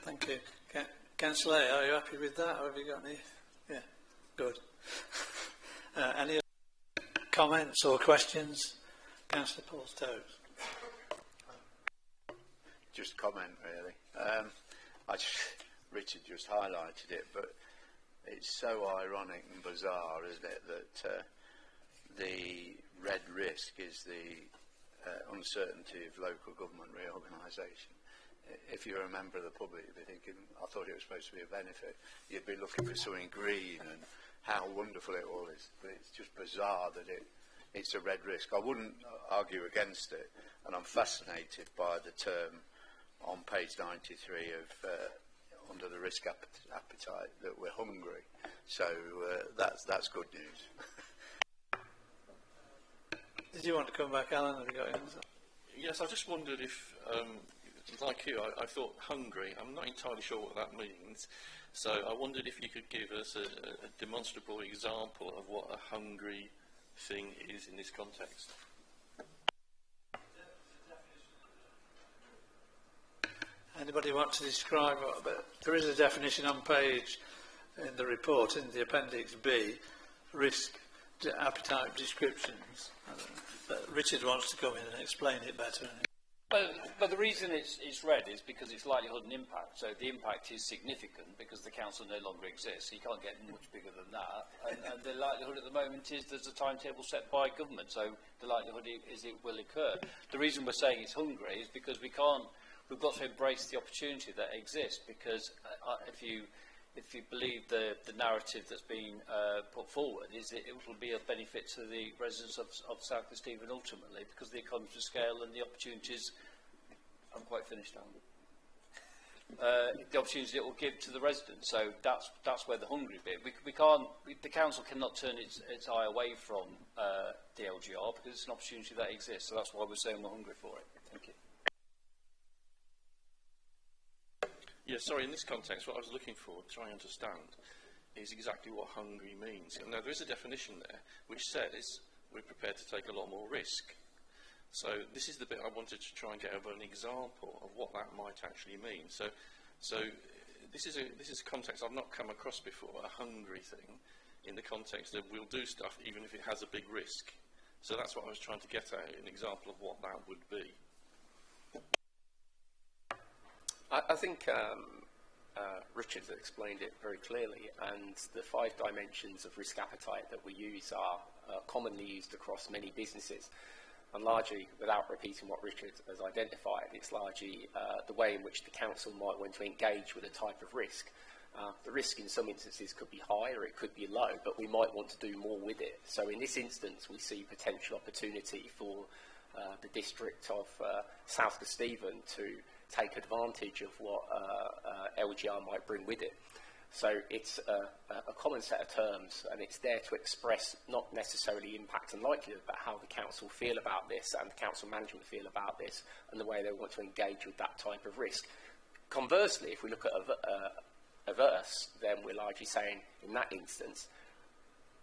Thank you. Councillor, are you happy with that, or have you got any? Yeah, good. Any other comments or questions? Councillor Paul Stokes. Just comment, really. Richard just highlighted it, but it's so ironic and bizarre, isn't it, that the red risk is the uncertainty of local government reorganisation. if you're a member of the public, you'd be thinking, I thought it was supposed to be a benefit. You'd be looking for something green and how wonderful it all is. But it's just bizarre that it's a red risk. I wouldn't argue against it, and I'm fascinated by the term on page 93 of under the risk appetite that we're hungry. So that's good news. Did you want to come back, Alan? Have you got an answer? Yes, I just wondered if, like you, I thought hungry. I'm not entirely sure what that means. So I wondered if you could give us a demonstrable example of what a hungry thing is in this context. Anybody want to describe what? But there is a definition on page in the report, in the appendix B, risk appetite descriptions. But Richard wants to come in and explain it better. But the reason it's red is because it's likelihood and impact. So the impact is significant because the council no longer exists. So you can't get much bigger than that. And the likelihood at the moment is there's a timetable set by government. So the likelihood is it will occur. The reason we're saying it's hungry is because we've got to embrace the opportunity that exists. Because if you believe the narrative that's been put forward, is it will be of benefit to the residents of South Kesteven ultimately, because the economies of scale and the opportunities. I'm quite finished now. The opportunities it will give to the residents. So that's where the hungry bit. We can't. The council cannot turn its eye away from the LGR because it's an opportunity that exists. So that's why we're saying we're hungry for it. Thank you. Yeah, sorry, in this context, what I was looking for, to try and understand, is exactly what hungry means. Now, there is a definition there which says we're prepared to take a lot more risk. So this is the bit I wanted to try and get over an example of what that might actually mean. So this is a context I've not come across before, a hungry thing, in the context of we'll do stuff even if it has a big risk. So that's what I was trying to get at, an example of what that would be. I think Richard explained it very clearly, and the 5 dimensions of risk appetite that we use are commonly used across many businesses. And largely, without repeating what Richard has identified, it's largely the way in which the council might want to engage with a type of risk. The risk in some instances could be high or it could be low, but we might want to do more with it. So in this instance, we see potential opportunity for the district of South Kesteven to take advantage of what LGR might bring with it. So it's a common set of terms, and it's there to express not necessarily impact and likelihood, but how the council feel about this and the council management feel about this and the way they want to engage with that type of risk. Conversely, if we look at averse, then we're largely saying in that instance,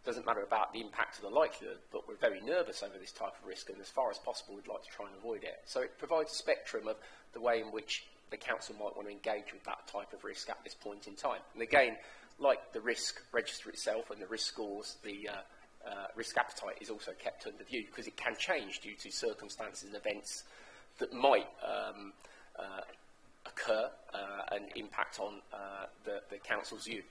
doesn't matter about the impact or the likelihood, but we're very nervous over this type of risk, and as far as possible we'd like to try and avoid it. So it provides a spectrum of the way in which the council might want to engage with that type of risk at this point in time. And again, like the risk register itself and the risk scores, the risk appetite is also kept under view because it can change due to circumstances and events that might occur and impact on the council's view.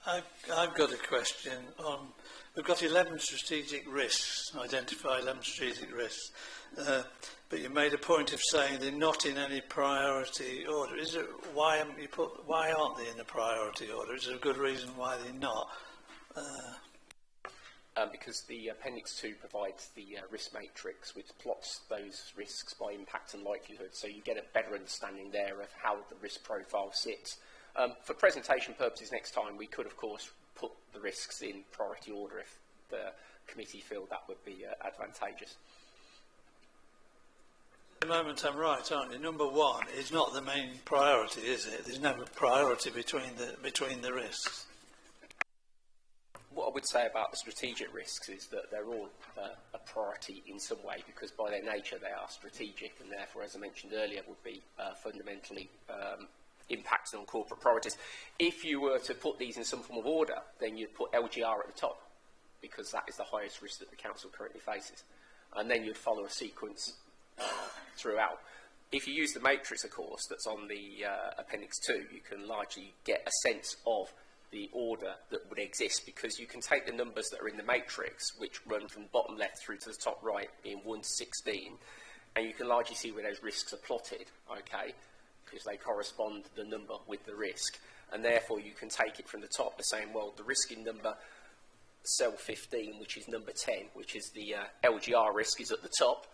I've got a question on, we've got 11 strategic risks, identify 11 strategic risks, but you made a point of saying they're not in any priority order. Is it, why aren't they in a priority order? Is there a good reason why they're not? Because the Appendix 2 provides the risk matrix which plots those risks by impact and likelihood, so you get a better understanding there of how the risk profile sits. For presentation purposes next time, we could, of course, put the risks in priority order if the committee feel that would be advantageous. At the moment I'm right, aren't you? Number 1 is not the main priority, is it? There's no priority between the risks. What I would say about the strategic risks is that they're all a priority in some way because by their nature they are strategic and therefore, as I mentioned earlier, would be fundamentally impacting on corporate priorities. If you were to put these in some form of order, then you'd put LGR at the top because that is the highest risk that the council currently faces. And then you'd follow a sequence throughout. If you use the matrix, of course, that's on the Appendix 2, you can largely get a sense of the order that would exist because you can take the numbers that are in the matrix, which run from the bottom left through to the top right, being 1 to 16, and you can largely see where those risks are plotted, okay, because they correspond the number with the risk, and therefore you can take it from the top by saying, well, the risk in number cell 15, which is number 10, which is the LGR risk, is at the top,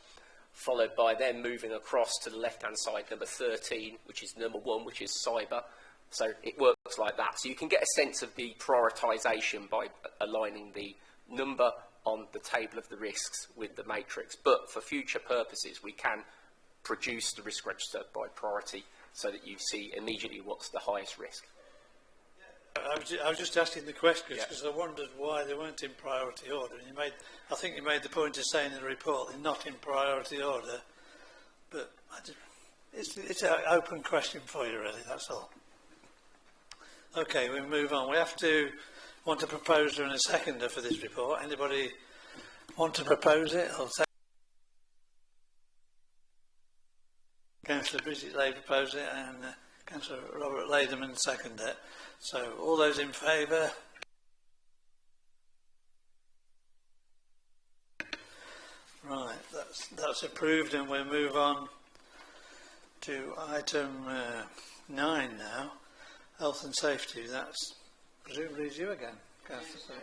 followed by then moving across to the left-hand side, number 13, which is number 1, which is cyber. So it works like that. So you can get a sense of the prioritisation by aligning the number on the table of the risks with the matrix. But for future purposes, we can produce the risk register by priority so that you see immediately what's the highest risk. I was just asking the questions because I wondered why they weren't in priority order. And I think you made the point of saying in the report they're not in priority order, but it's an open question for you, really. That's all. Okay, we move on. We have to want a proposer and a seconder for this report. Anybody want to propose it? Councillor Bridget Lay propose it, and Councillor Robert Laderman second it. So, all those in favour? Right, that's approved, and we'll move on to item 9 now. Health and safety. That's presumably is you again, Councillor.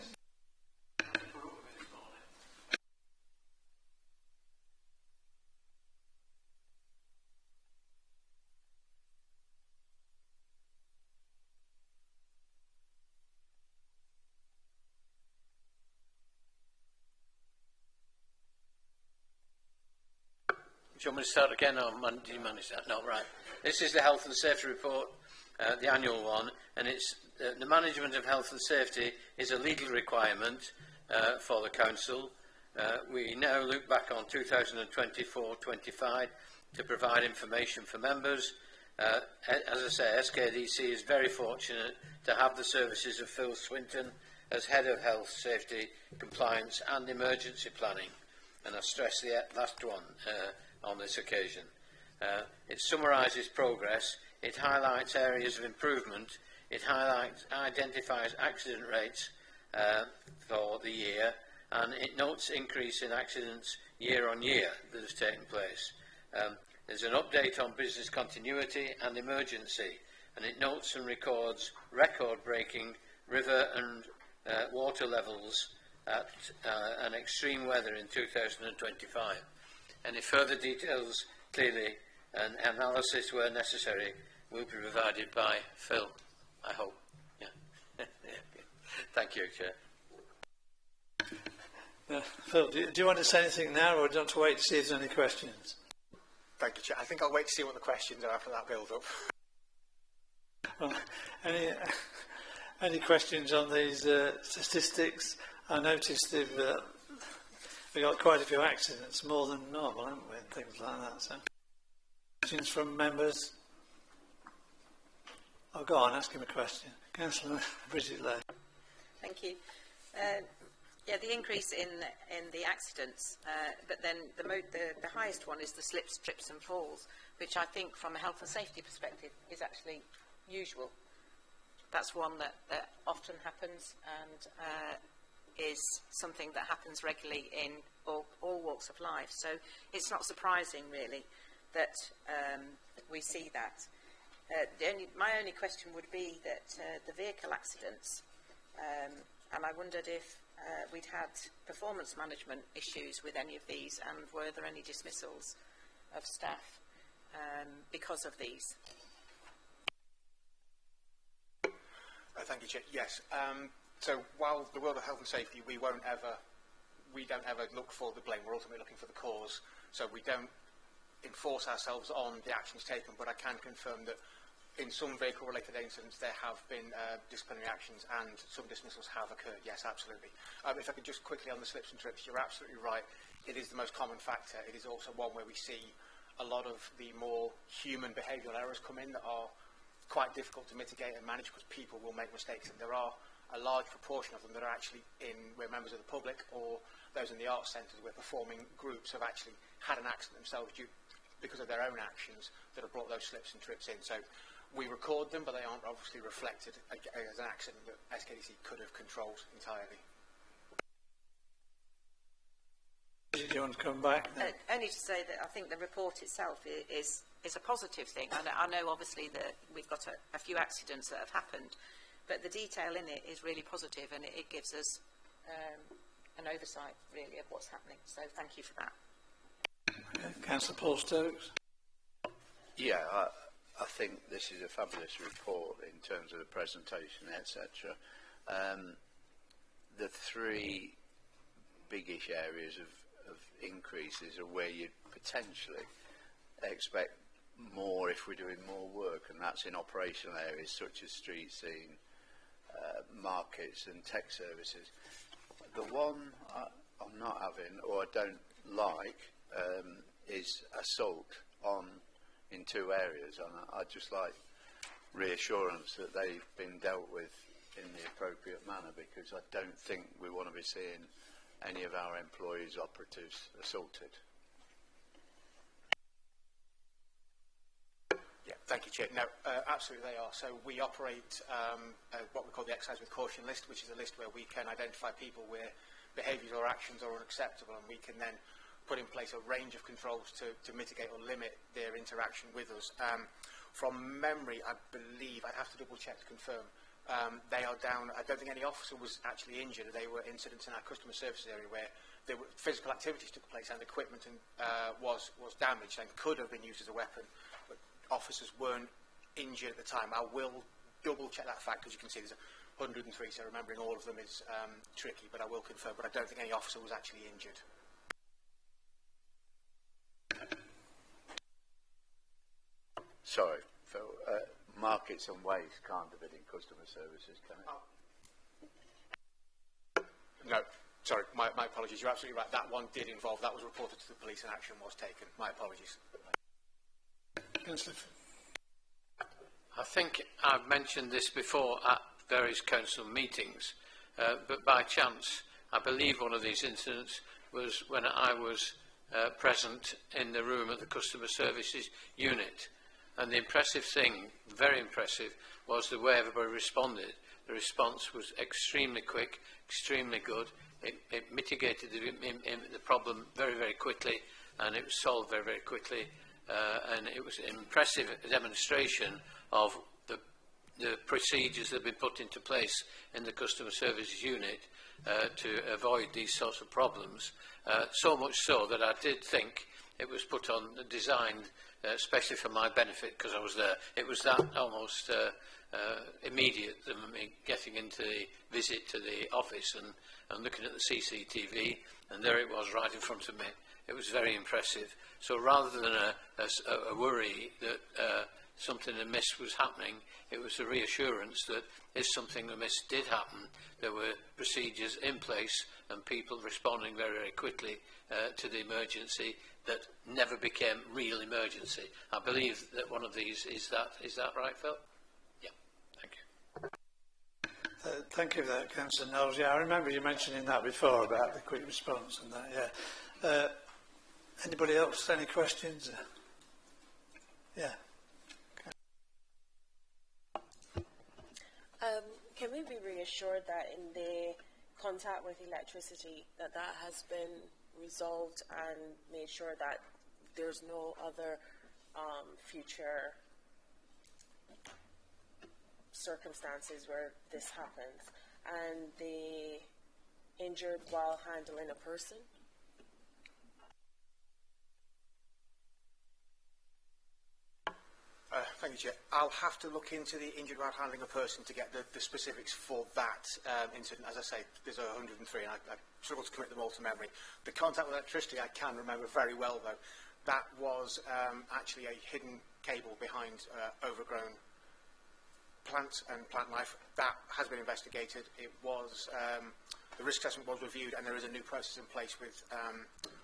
Do you want me to start again, or did you manage that? No, right. This is the health and safety report, the annual one, and it's the management of health and safety is a legal requirement for the council. We now look back on 2024-25 to provide information for members. As I say, SKDC is very fortunate to have the services of Phil Swinton as Head of Health, Safety, Compliance and Emergency Planning, and I stress the last one on this occasion. It summarises progress, it highlights areas of improvement, it identifies accident rates for the year, and it notes increase in accidents year on year that has taken place. There's an update on business continuity and emergency, and it notes and records record-breaking river and water levels at an extreme weather in 2025. Any further details, clearly, and analysis where necessary, will be provided by Phil, I hope. Yeah. Thank you, Chair. Phil, do you want to say anything now, or do you want to wait to see if there's any questions? Thank you, Chair. I think I'll wait to see what the questions are after that build-up. Well, any questions on these statistics? I noticed we got quite a few accidents, more than normal, haven't we, and things like that. So, questions from members? Oh, go on, ask him a question. Councillor Bridget Lay. Thank you. Yeah, the increase in the accidents, but then the highest one is the slips, trips and falls, which I think from a health and safety perspective is actually usual. That's one that often happens and is something that happens regularly in all walks of life. So it's not surprising really that we see that. My only question would be that the vehicle accidents, and I wondered if we'd had performance management issues with any of these, and were there any dismissals of staff because of these? Thank you, Chair. Yes. So while the world of health and safety, we don't ever look for the blame. We're ultimately looking for the cause. So we don't enforce ourselves on the actions taken, but I can confirm that in some vehicle-related incidents there have been disciplinary actions and some dismissals have occurred. Yes, absolutely. If I could just quickly on the slips and trips, you're absolutely right. It is the most common factor. It is also one where we see a lot of the more human behavioural errors come in that are quite difficult to mitigate and manage because people will make mistakes, and there are a large proportion of them that are actually we're members of the public or those in the arts centres where performing groups have actually had an accident themselves because of their own actions that have brought those slips and trips in. So we record them, but they aren't obviously reflected as an accident that SKDC could have controlled entirely. Do you want to come back? Only to say that I think the report itself is a positive thing. I know obviously that we've got a few accidents that have happened, but the detail in it is really positive, and it gives us an oversight really of what's happening. So thank you for that. Okay. Councillor Paul Stokes. Yeah, I think this is a fabulous report in terms of the presentation, etc. The three biggish areas of increases are where you'd potentially expect more if we're doing more work, and that's in operational areas such as street scene, markets and tech services. The one I'm not having, or I don't like, is assault in two areas, and I'd just like reassurance that they've been dealt with in the appropriate manner, because I don't think we want to be seeing any of our employees, operatives, assaulted. Yeah, thank you, Chair. No, absolutely they are. So we operate what we call the exercise with caution list, which is a list where we can identify people where behaviours or actions are unacceptable, and we can then put in place a range of controls to mitigate or limit their interaction with us. From memory, I believe, I'd have to double check to confirm, they are down. I don't think any officer was actually injured. They were incidents in our customer services area where there were physical activities took place and equipment was damaged and could have been used as a weapon, but officers weren't injured at the time. I will double check that fact, because you can see there's 103, so remembering all of them is tricky, but I will confirm. But I don't think any officer was actually injured. Sorry, Phil. Markets and waste can't have been in customer services, can it? No, sorry, my apologies. You're absolutely right. That one did involve, that was reported to the police and action was taken. My apologies. I think I've mentioned this before at various council meetings, but by chance, I believe one of these incidents was when I was present in the room at the customer services unit. And the impressive thing, very impressive, was the way everybody responded. The response was extremely quick, extremely good. It mitigated the problem very, very quickly, and it was solved very, very quickly. And it was an impressive demonstration of the procedures that have been put into place in the customer services unit to avoid these sorts of problems. So much so that I did think it was put on, designed especially for my benefit, because I was there. It was that almost immediate, me getting into the visit to the office and looking at the CCTV, and there it was right in front of me. It was very impressive. So rather than a worry that something amiss was happening, it was a reassurance that if something amiss did happen, there were procedures in place and people responding very, very quickly to the emergency that never became real emergency. I believe that one of these is that right, Phil? Yeah, thank you. Thank you for that, Councillor Knowles. Yeah, I remember you mentioning that before about the quick response and that, yeah. Anybody else, any questions? Yeah. Can we be reassured that in the contact with electricity that has been resolved and made sure that there's no other future circumstances where this happens, and the injured while handling a person? Thank you, Chair. I'll have to look into the injured while handling a person to get the specifics for that incident. As I say, there's 103 and I struggle to commit them all to memory. The contact with electricity I can remember very well, though. That was actually a hidden cable behind overgrown plant and plant life. That has been investigated. It was, the risk assessment was reviewed, and there is a new process in place with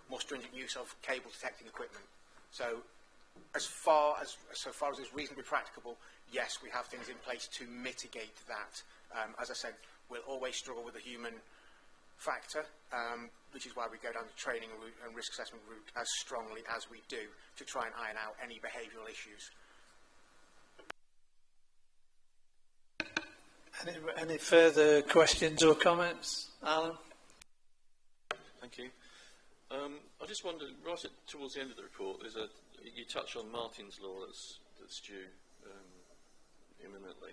more stringent use of cable detecting equipment. So so far as is reasonably practicable, yes, we have things in place to mitigate that. As I said, we'll always struggle with the human factor, which is why we go down the training route and risk assessment route as strongly as we do to try and iron out any behavioural issues. Any further questions or comments, Alan? Thank you. I just wondered, towards the end of the report, you touch on Martin's Law that's due imminently,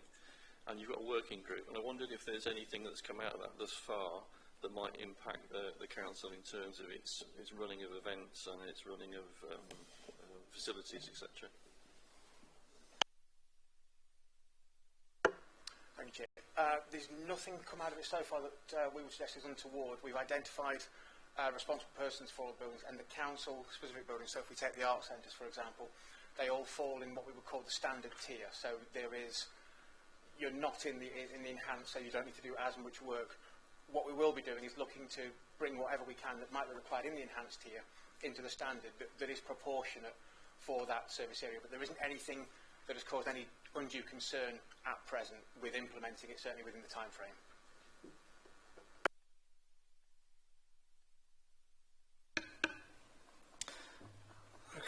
and you've got a working group, and I wondered if there's anything that's come out of that thus far that might impact the council in terms of its running of events and its running of facilities, etc. Thank you, Chair. There's nothing come out of it so far that we would suggest is untoward. We've identified responsible persons for all the buildings and the council specific buildings. So if we take the art centres, for example, they all fall in what we would call the standard tier. So you're not in the enhanced, so you don't need to do as much work. What we will be doing is looking to bring whatever we can that might be required in the enhanced tier into the standard that is proportionate for that service area. But there isn't anything that has caused any undue concern at present with implementing it, certainly within the time frame.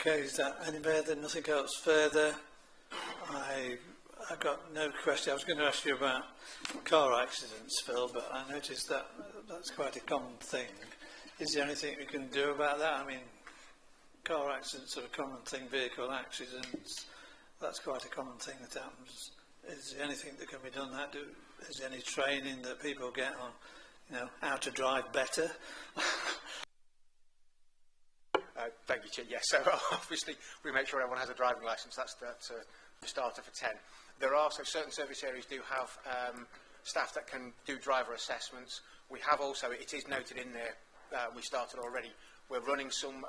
Okay, is that any better? Nothing else further? I've got no question. I was going to ask you about car accidents, Phil, but I noticed that's quite a common thing. Is there anything we can do about that? I mean, car accidents are a common thing, vehicle accidents, that's quite a common thing that happens. Is there anything that can be done that? Is there any training that people get on, how to drive better? Thank you, Chair. Yes, so obviously we make sure everyone has a driving licence. That's the starter for 10. There are, so certain service areas do have staff that can do driver assessments. We have also, it is noted in there, we started already, we're running some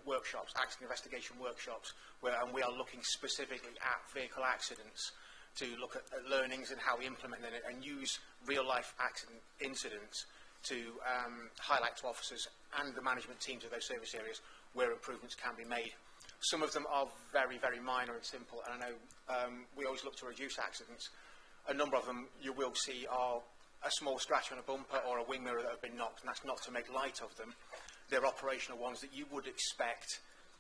workshops, accident investigation workshops, and we are looking specifically at vehicle accidents to look at learnings and how we implement them and use real-life accident incidents to highlight to officers and the management teams of those service areas where improvements can be made. Some of them are very, very minor and simple, and I know we always look to reduce accidents. A number of them you will see are a small scratch on a bumper or a wing mirror that have been knocked, and that's not to make light of them. They're operational ones that you would expect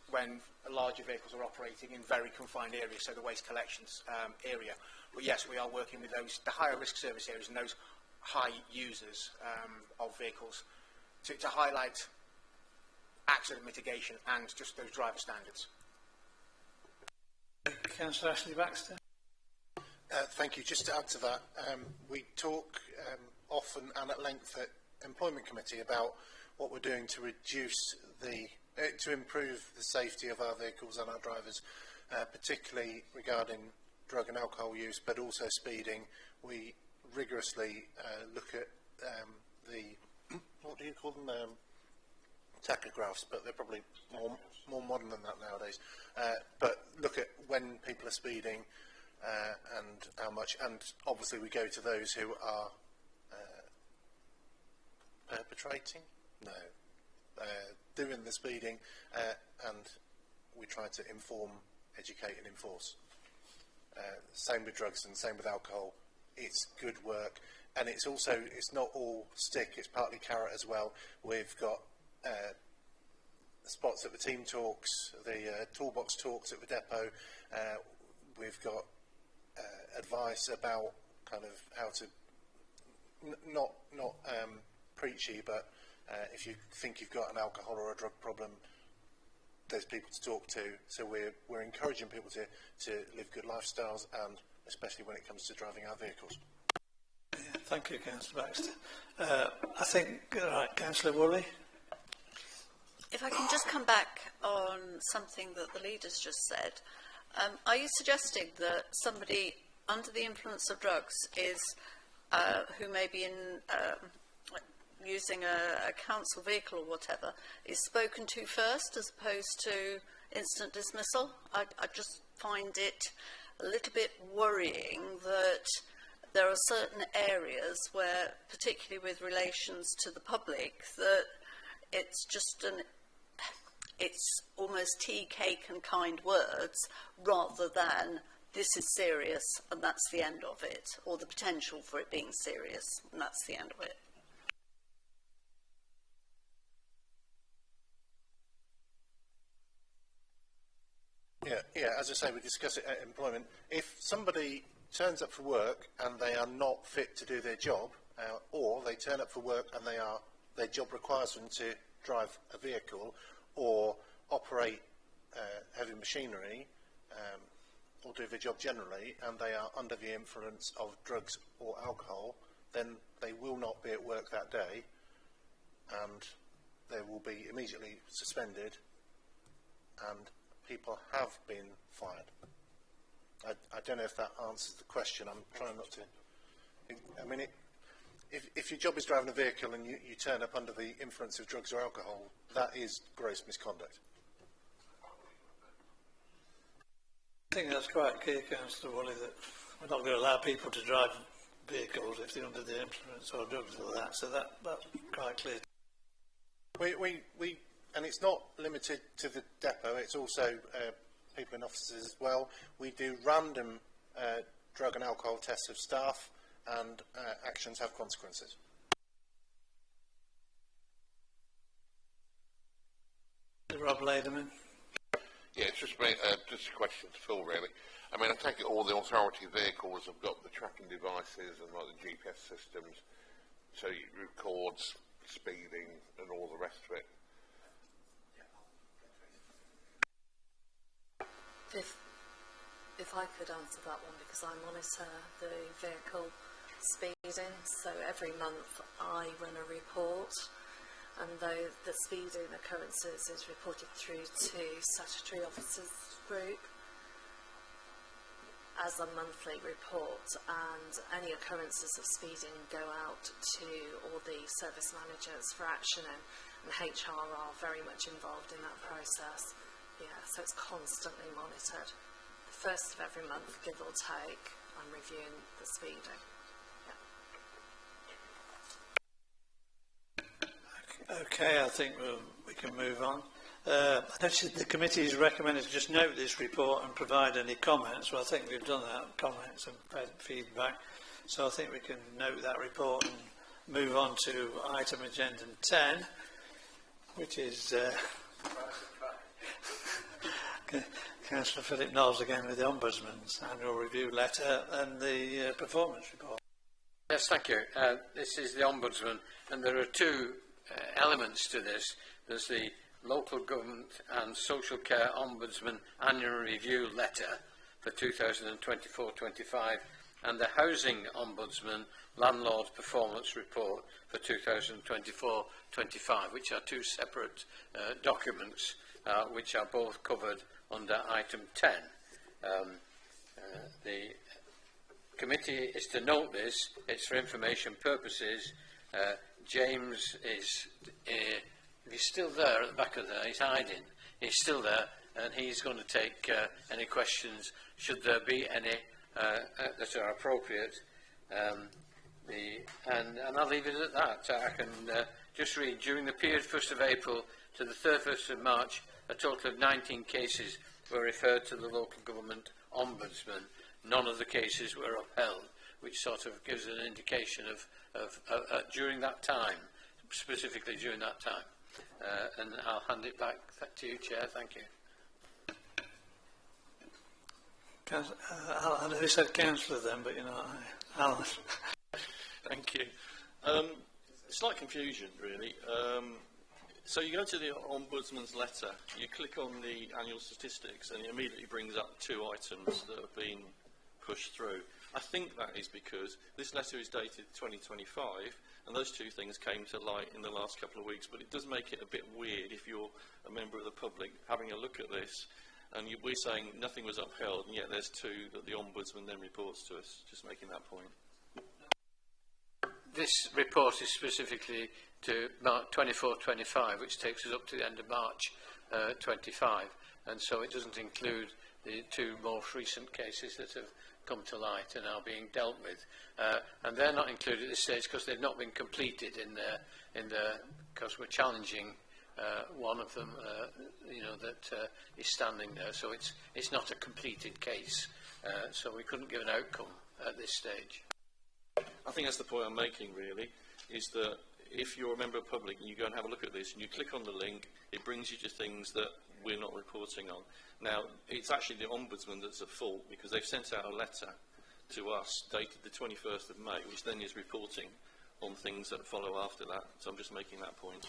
when larger vehicles are operating in very confined areas, so the waste collections area. But yes, we are working with those, the higher risk service areas and those high users of vehicles to highlight accident mitigation and just those driver standards. Councillor Ashley Baxter. Thank you. Just to add to that, we talk often and at length at Employment Committee about what we're doing to reduce to improve the safety of our vehicles and our drivers, particularly regarding drug and alcohol use, but also speeding. We rigorously look at what do you call them? Tachographs, but they're probably more modern than that nowadays. But look at when people are speeding and how much, and obviously we go to those who are perpetrating, doing the speeding, and we try to inform, educate and enforce. Same with drugs and same with alcohol. It's good work, and it's also, it's not all stick, it's partly carrot as well. We've got spots at the team talks, the toolbox talks at the depot. We've got advice about kind of how to not preachy, but if you think you've got an alcohol or a drug problem, there's people to talk to. So we're encouraging people to live good lifestyles, and especially when it comes to driving our vehicles. Yeah, thank you, Councillor Baxter. I think, right, Councillor Woolley. If I can just come back on something that the leaders just said, are you suggesting that somebody under the influence of drugs is who may be using a council vehicle or whatever is spoken to first as opposed to instant dismissal? I just find it a little bit worrying that there are certain areas where, particularly with relations to the public, that it's just it's almost tea, cake and kind words rather than this is serious and that's the end of it, or the potential for it being serious and that's the end of it. Yeah, as I say, we discuss it at employment. If somebody turns up for work and they are not fit to do their job, or they turn up for work and their job requires them to drive a vehicle or operate heavy machinery or do the job generally, and they are under the influence of drugs or alcohol, then they will not be at work that day, and they will be immediately suspended, and people have been fired. I don't know if that answers the question. I'm trying not to. I mean, if your job is driving a vehicle and you turn up under the influence of drugs or alcohol, that is gross misconduct. I think that's quite clear, Councillor Woolley, that we're not going to allow people to drive vehicles if they're under the influence or drugs or that. So that's quite clear. And it's not limited to the depot. It's also people in offices as well. We do random drug and alcohol tests of staff, and actions have consequences. Rob Laderman. Yeah, it's just a question to Phil, really. I mean, I take it all the authority vehicles have got the tracking devices and like the GPS systems, so it records speeding and all the rest of it. If I could answer that one, because I monitor the vehicle speeding, so every month I run a report, and though the speeding occurrences is reported through to statutory officers group as a monthly report, and any occurrences of speeding go out to all the service managers for actioning, and HR are very much involved in that process. Yeah, so it's constantly monitored. The first of every month, give or take, I'm reviewing the speeding. Okay, I think we can move on. I noticed the committee is recommended to just note this report and provide any comments. Well, I think we've done that, comments and feedback. So I think we can note that report and move on to item agenda 10, which is Councillor Philip Knowles again with the Ombudsman's annual review letter and the performance report. Yes, thank you. This is the Ombudsman, and there are two elements to this. There's the Local Government and Social Care Ombudsman Annual Review Letter for 2024-25 and the Housing Ombudsman Landlord Performance Report for 2024-25, which are two separate documents which are both covered under item 10. The committee is to note this. It's for information purposes. James is, if he's still there at the back of there, he's hiding. He's still there, and he's going to take any questions, should there be any that are appropriate. And I'll leave it at that. I can just read, during the period 1st of April to the 31st of March, a total of 19 cases were referred to the local government ombudsman. None of the cases were upheld, which sort of gives an indication of during that time, specifically during that time. And I'll hand it back to you, Chair. Thank you. I know you said Councillor then, but you know, Alan. Thank you. Slight confusion, really. So you go to the Ombudsman's letter, you click on the annual statistics, and it immediately brings up two items that have been pushed through. I think that is because this letter is dated 2025, and those two things came to light in the last couple of weeks, but it does make it a bit weird if you're a member of the public having a look at this, and we're saying nothing was upheld, and yet there's two that the Ombudsman then reports to us, just making that point. This report is specifically to March 24-25, which takes us up to the end of March 25, and so it doesn't include the two most recent cases that have come to light and are being dealt with, and they're not included at this stage because they've not been completed because we're challenging one of them, that is standing there. So it's not a completed case, so we couldn't give an outcome at this stage. I think that's the point I'm making, really, is that if you're a member of the public and you go and have a look at this and you click on the link, it brings you to things that we're not reporting on. Now, it's actually the Ombudsman that's at fault because they've sent out a letter to us dated the 21st of May, which then is reporting on things that follow after that. So I'm just making that point.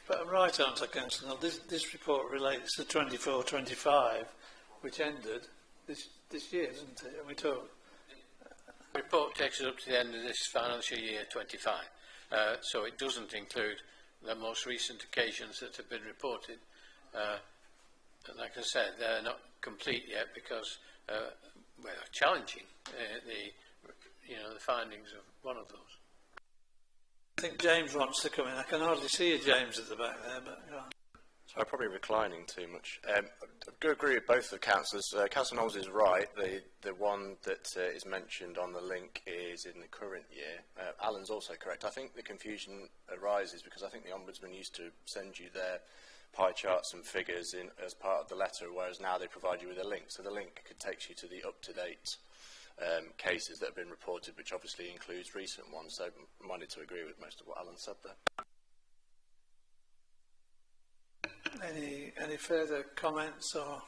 But I'm right, aren't I, Councillor? This report relates to 24-25, which ended this year, doesn't it? And we talk. The report takes us up to the end of this financial year 25, so it doesn't include the most recent occasions that have been reported. And like I said, they're not complete yet because we're challenging the findings of one of those. I think James wants to come in. I can hardly see you, James, at the back there, but go on. So I'm probably reclining too much. I do agree with both the councillors. Councillor Knowles is right. The one that is mentioned on the link is in the current year. Alan's also correct. I think the confusion arises because I think the Ombudsman used to send you their pie charts and figures as part of the letter, whereas now they provide you with a link. So the link takes you to the up-to-date cases that have been reported, which obviously includes recent ones. So I'm minded to agree with most of what Alan said there. Any further comments or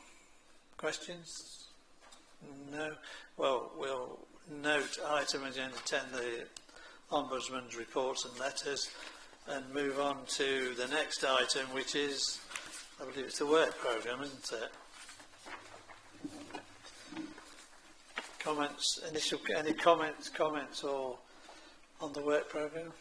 questions? No. Well, we'll note item agenda 10, the Ombudsman's reports and letters, and move on to the next item, which is, I believe it's the work programme, isn't it? Comments, any comments or on the work programme?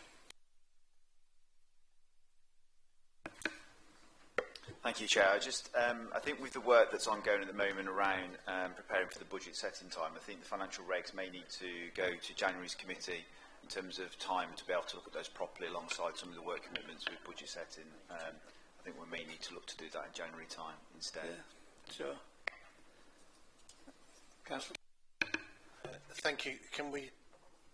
Thank you, Chair. I think with the work that's ongoing at the moment around preparing for the budget setting time, I think the financial regs may need to go to January's committee in terms of time to be able to look at those properly alongside some of the work commitments with budget setting. I think we may need to look to do that in January time instead. Yeah, sure. Councillor. Thank you. Can we,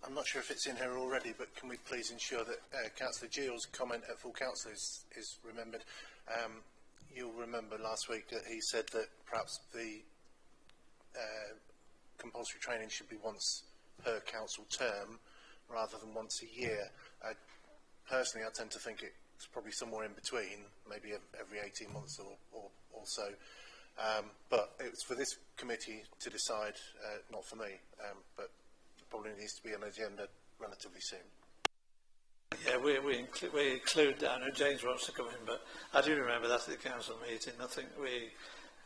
I'm not sure if it's in here already, but can we please ensure that Councillor Gill's comment at full council is remembered? You'll remember last week that he said that perhaps the compulsory training should be once per council term rather than once a year. Personally, I tend to think it's probably somewhere in between, maybe every 18 months or so. But it's for this committee to decide, not for me, but probably needs to be on the agenda relatively soon. Yeah, we include that. I know James wants to come in, but I do remember that at the council meeting. I think we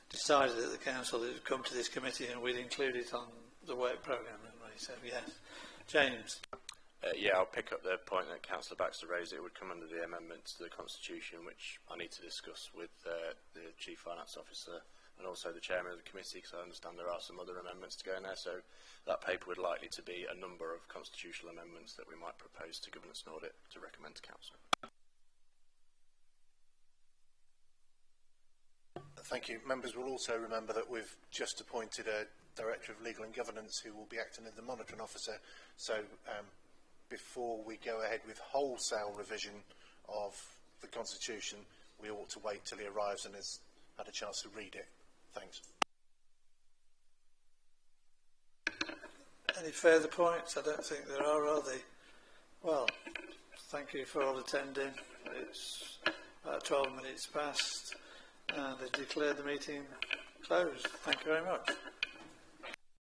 decided at the council that it would come to this committee and we'd include it on the work programme. So, yes. James. Yeah, I'll pick up the point that Councillor Baxter raised. It would come under the amendments to the Constitution, which I need to discuss with the Chief Finance Officer and also the Chairman of the Committee, because I understand there are some other amendments to go in there. So that paper would likely to be a number of constitutional amendments that we might propose to Governance and Audit to recommend to Council. Thank you. Members will also remember that we've just appointed a Director of Legal and Governance who will be acting as the monitoring officer. So before we go ahead with wholesale revision of the Constitution, we ought to wait till he arrives and has had a chance to read it. Thanks. Any further points? I don't think there are they? Well, thank you for all attending. It's about 12 minutes past and I declare the meeting closed. Thank you very much.